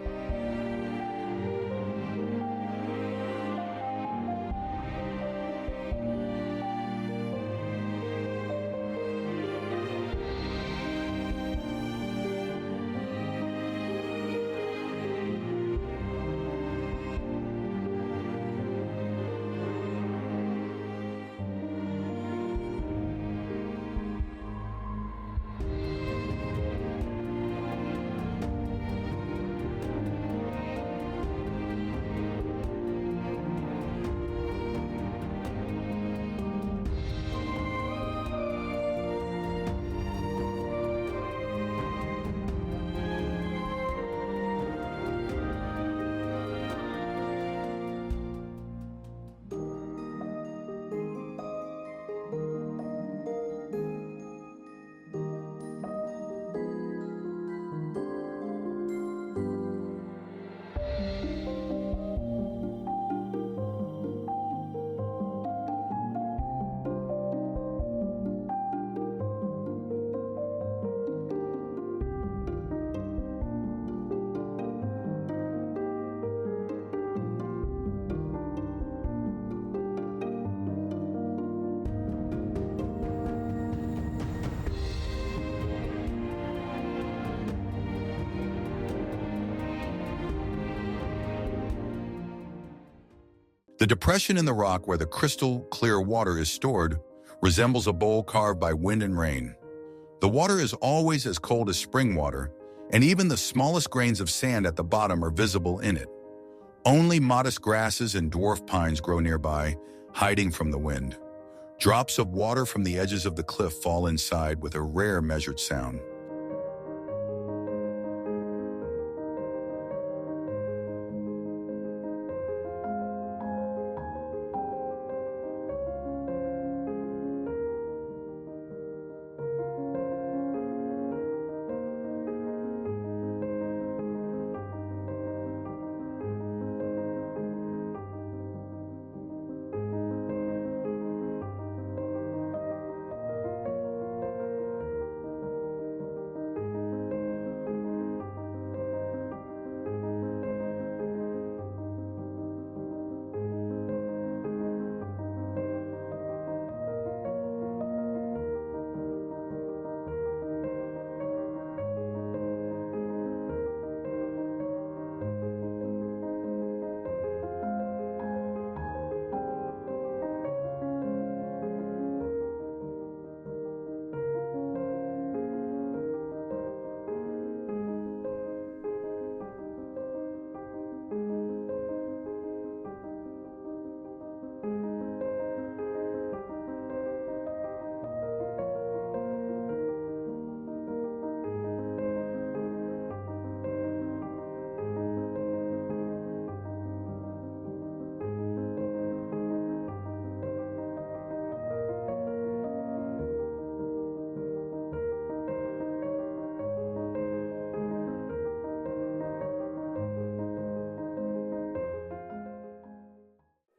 S1: The depression in the rock where the crystal clear water is stored resembles a bowl carved by wind and rain. The water is always as cold as spring water, and even the smallest grains of sand at the bottom are visible in it. Only modest grasses and dwarf pines grow nearby, hiding from the wind. Drops of water from the edges of the cliff fall inside with a rare measured sound.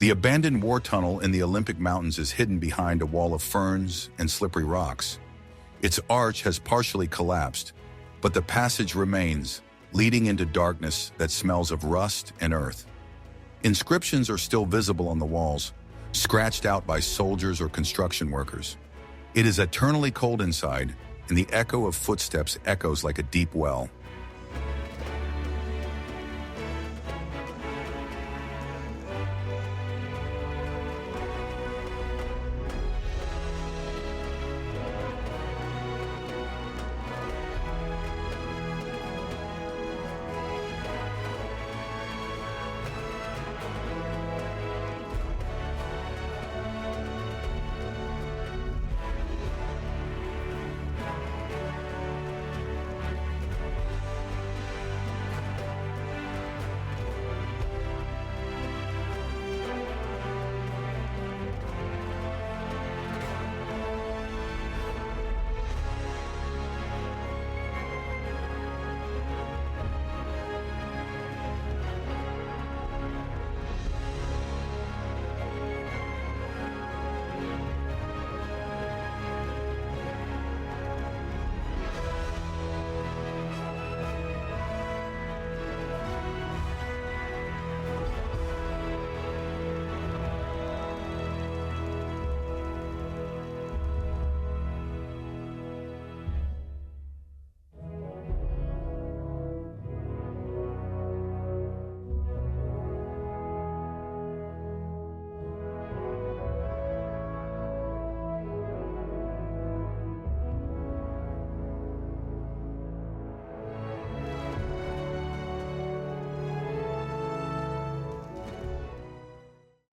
S1: The abandoned war tunnel in the Olympic Mountains is hidden behind a wall of ferns and slippery rocks. Its arch has partially collapsed, but the passage remains, leading into darkness that smells of rust and earth. Inscriptions are still visible on the walls, scratched out by soldiers or construction workers. It is eternally cold inside, and the echo of footsteps echoes like a deep well.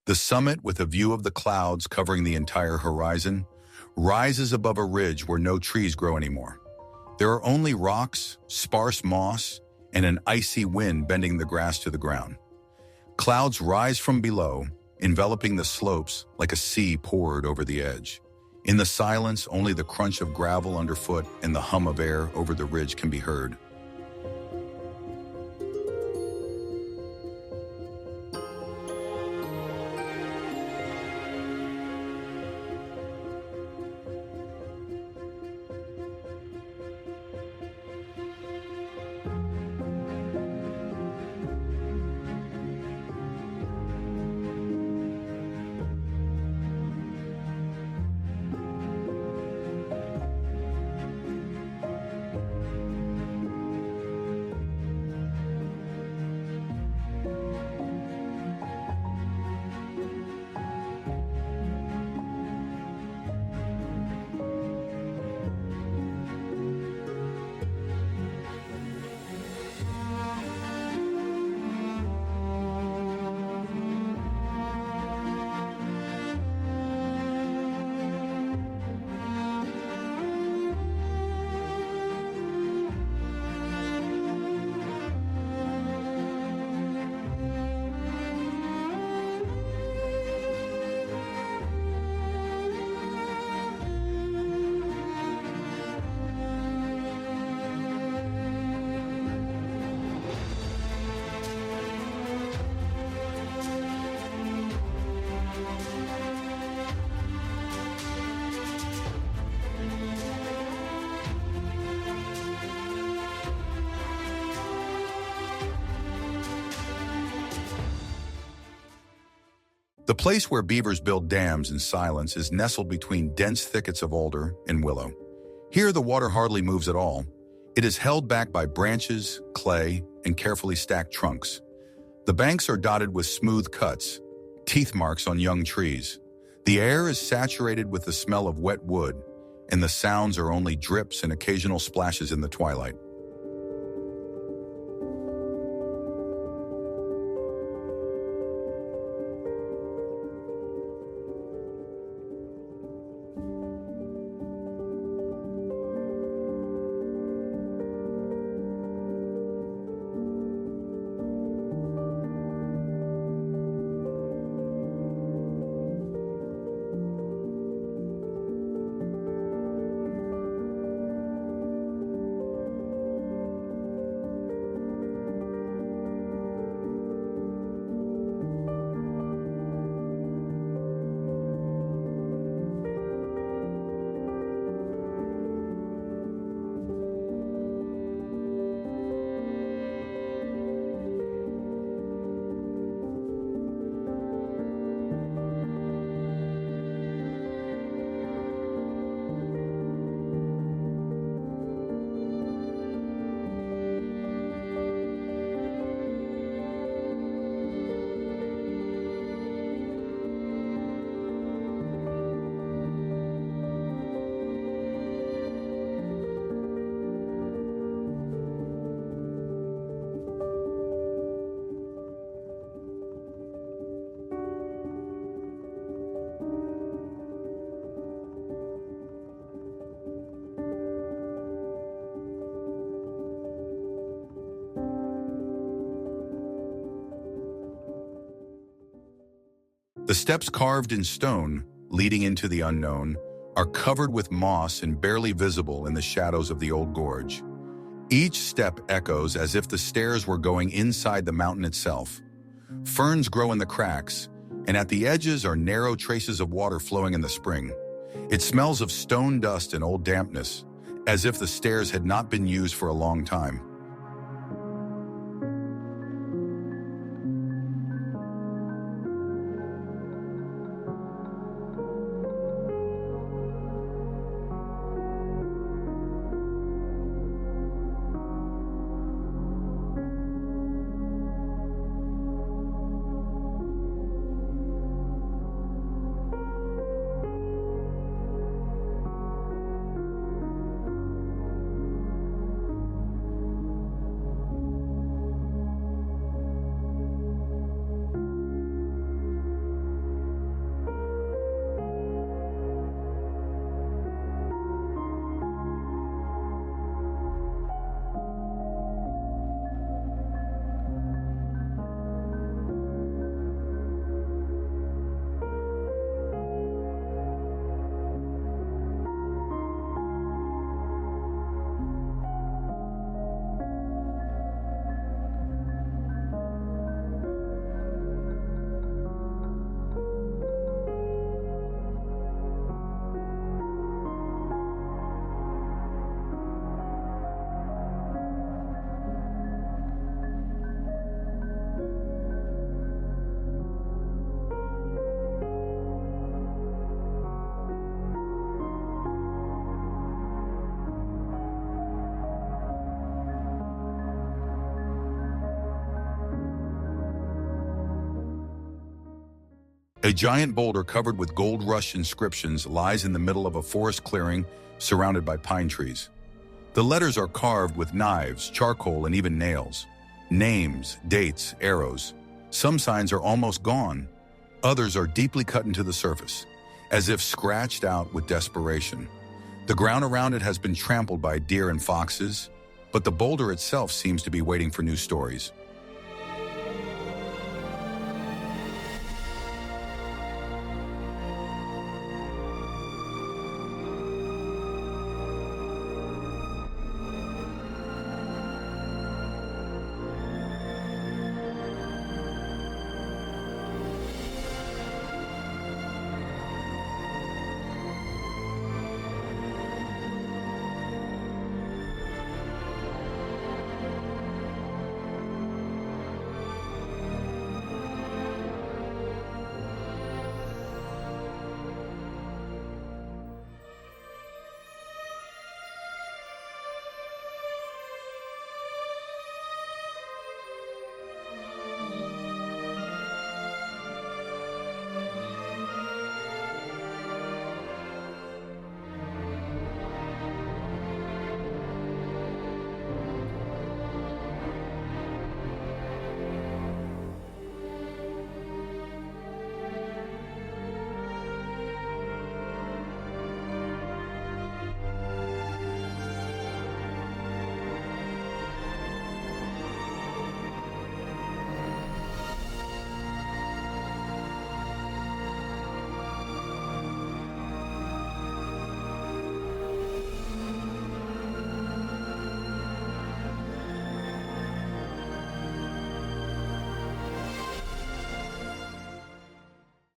S1: The summit, with a view of the clouds covering the entire horizon, rises above a ridge where no trees grow anymore. There are only rocks, sparse moss, and an icy wind bending the grass to the ground. Clouds rise from below, enveloping the slopes like a sea poured over the edge. In the silence, only the crunch of gravel underfoot and the hum of air over the ridge can be heard. The place where beavers build dams in silence is nestled between dense thickets of alder and willow. Here, the water hardly moves at all. It is held back by branches, clay, and carefully stacked trunks. The banks are dotted with smooth cuts, teeth marks on young trees. The air is saturated with the smell of wet wood, and the sounds are only drips and occasional splashes in the twilight. The steps carved in stone, leading into the unknown, are covered with moss and barely visible in the shadows of the old gorge. Each step echoes as if the stairs were going inside the mountain itself. Ferns grow in the cracks, and at the edges are narrow traces of water flowing in the spring. It smells of stone dust and old dampness, as if the stairs had not been used for a long time. A giant boulder covered with gold rush inscriptions lies in the middle of a forest clearing surrounded by pine trees. The letters are carved with knives, charcoal, and even nails. Names, dates, arrows. Some signs are almost gone. Others are deeply cut into the surface, as if scratched out with desperation. The ground around it has been trampled by deer and foxes, but the boulder itself seems to be waiting for new stories.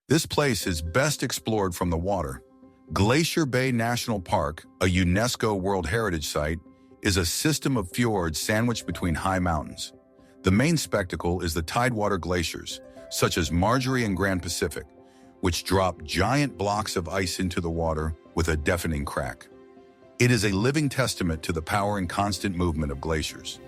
S1: This place is best explored from the water. Glacier Bay National Park, a UNESCO World Heritage Site, is a system of fjords sandwiched between high mountains. The main spectacle is the tidewater glaciers, such as Marjorie and Grand Pacific, which drop giant blocks of ice into the water with a deafening crack. It is a living testament to the power and constant movement of glaciers.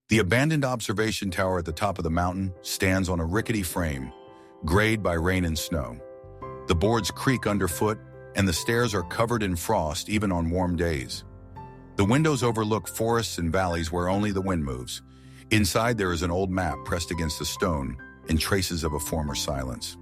S1: The abandoned observation tower at the top of the mountain stands on a rickety frame, grayed by rain and snow. The boards creak underfoot, and the stairs are covered in frost even on warm days. The windows overlook forests and valleys where only the wind moves. Inside there is an old map pressed against the stone and traces of a former silence.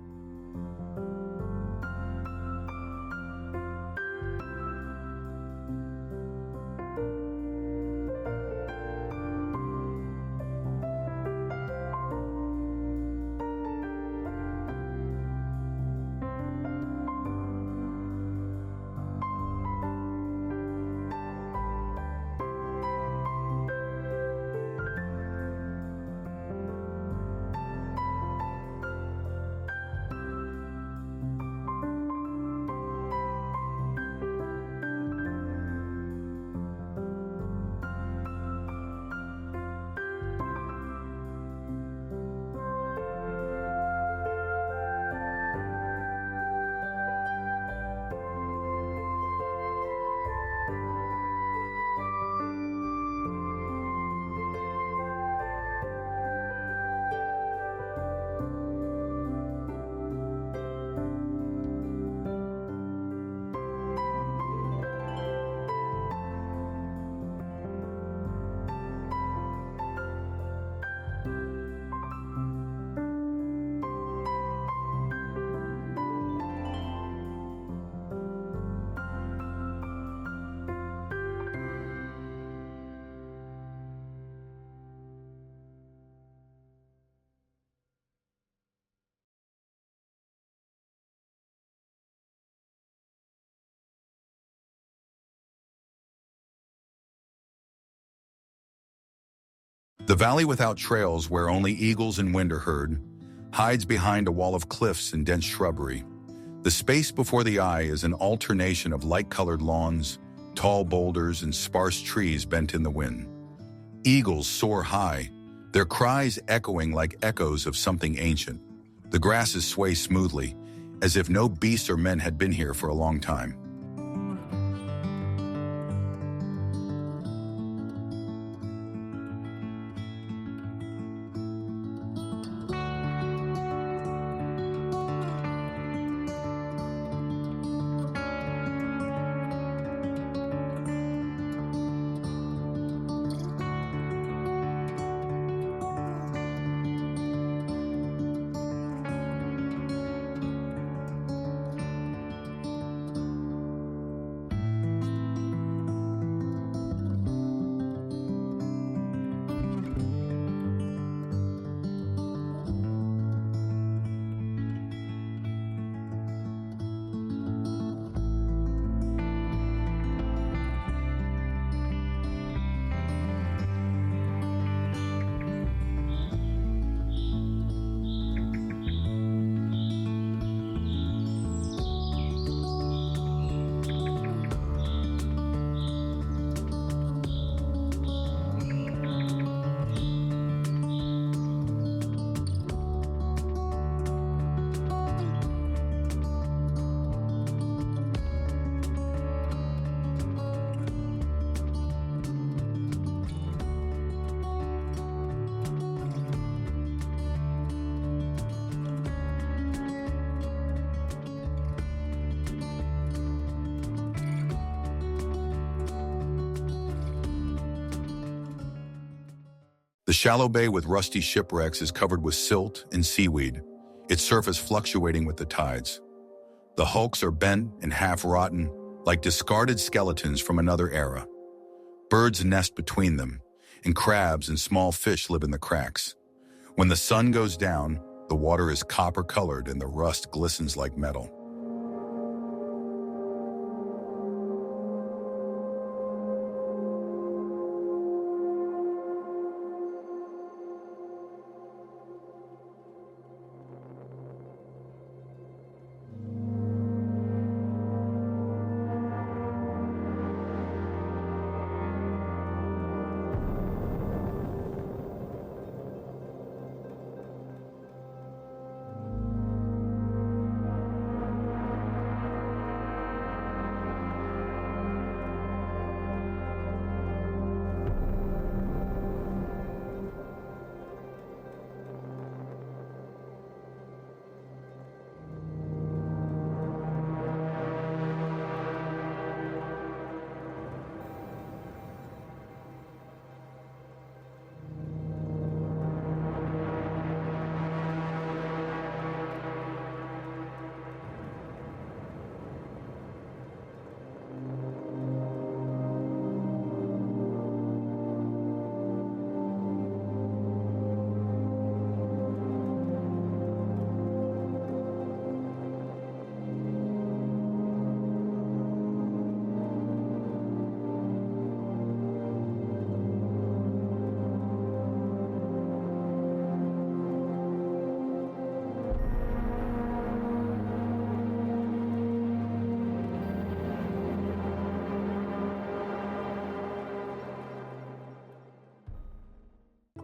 S1: The valley without trails, where only eagles and wind are heard, hides behind a wall of cliffs and dense shrubbery. The space before the eye is an alternation of light-colored lawns, tall boulders, and sparse trees bent in the wind. Eagles soar high, their cries echoing like echoes of something ancient. The grasses sway smoothly, as if no beasts or men had been here for a long time. The shallow bay with rusty shipwrecks is covered with silt and seaweed, its surface fluctuating with the tides. The hulks are bent and half-rotten, like discarded skeletons from another era. Birds nest between them, and crabs and small fish live in the cracks. When the sun goes down, the water is copper-colored and the rust glistens like metal.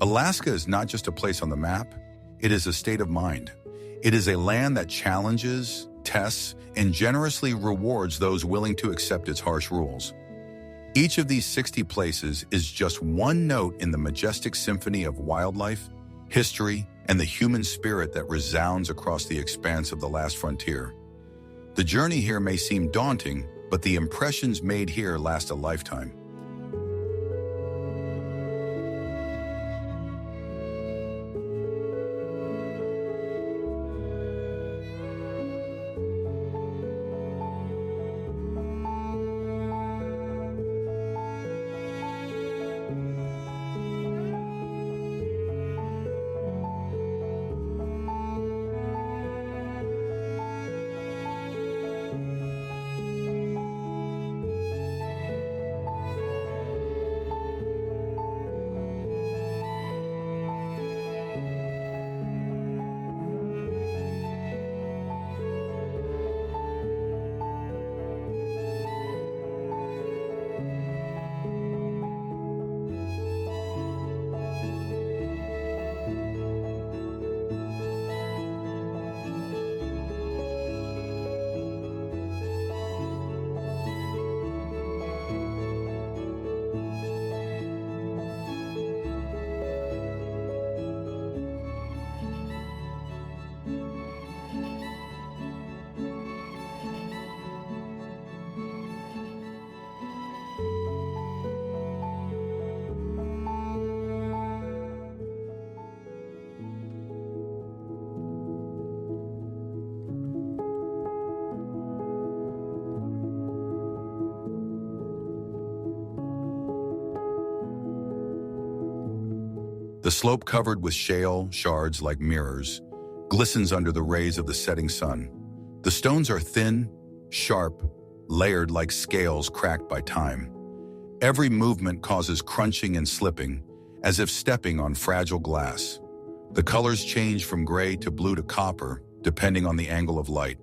S1: Alaska is not just a place on the map, it is a state of mind. It is a land that challenges, tests, and generously rewards those willing to accept its harsh rules. Each of these 60 places is just one note in the majestic symphony of wildlife, history, and the human spirit that resounds across the expanse of the last frontier. The journey here may seem daunting, but the impressions made here last a lifetime. The slope, covered with shale shards like mirrors, glistens under the rays of the setting sun. The stones are thin, sharp, layered like scales cracked by time. Every movement causes crunching and slipping, as if stepping on fragile glass. The colors change from gray to blue to copper, depending on the angle of light.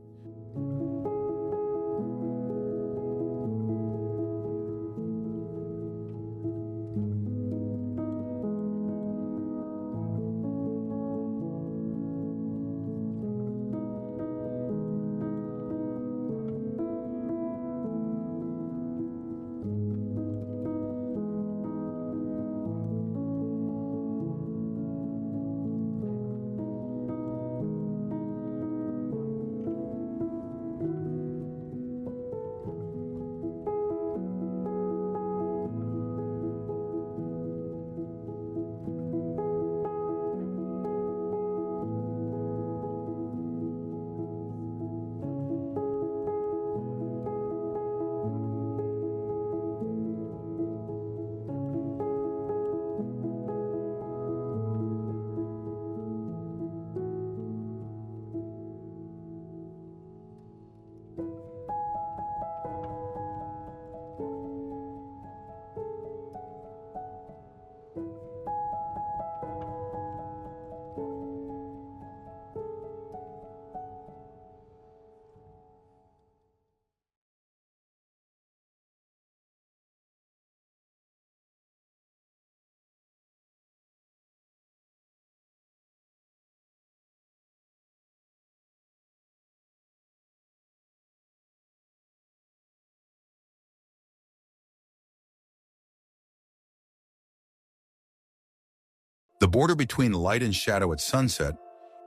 S1: The border between light and shadow at sunset,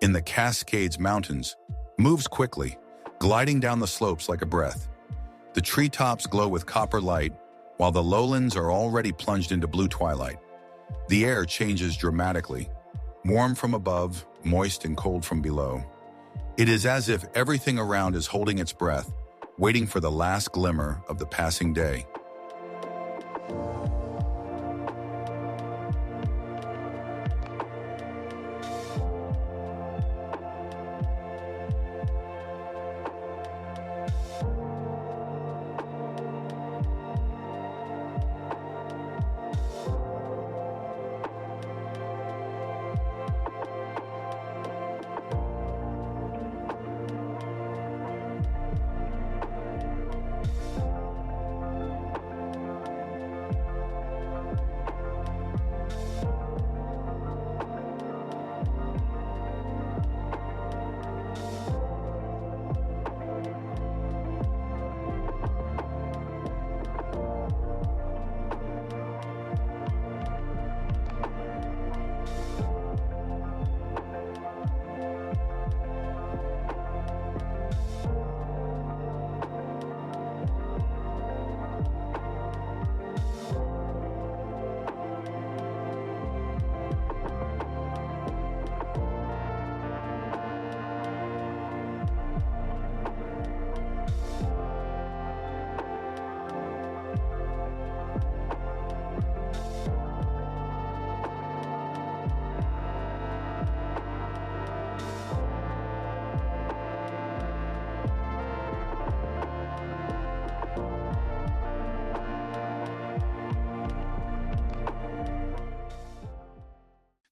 S1: in the Cascades Mountains, moves quickly, gliding down the slopes like a breath. The treetops glow with copper light, while the lowlands are already plunged into blue twilight. The air changes dramatically, warm from above, moist and cold from below. It is as if everything around is holding its breath, waiting for the last glimmer of the passing day.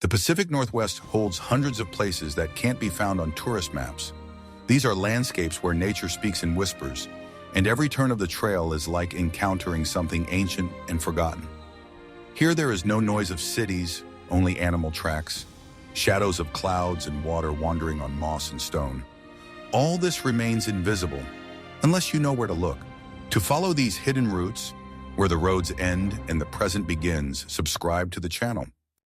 S1: The Pacific Northwest holds hundreds of places that can't be found on tourist maps. These are landscapes where nature speaks in whispers, and every turn of the trail is like encountering something ancient and forgotten. Here there is no noise of cities, only animal tracks, shadows of clouds and water wandering on moss and stone. All this remains invisible, unless you know where to look. To follow these hidden routes, where the roads end and the present begins, subscribe to the channel.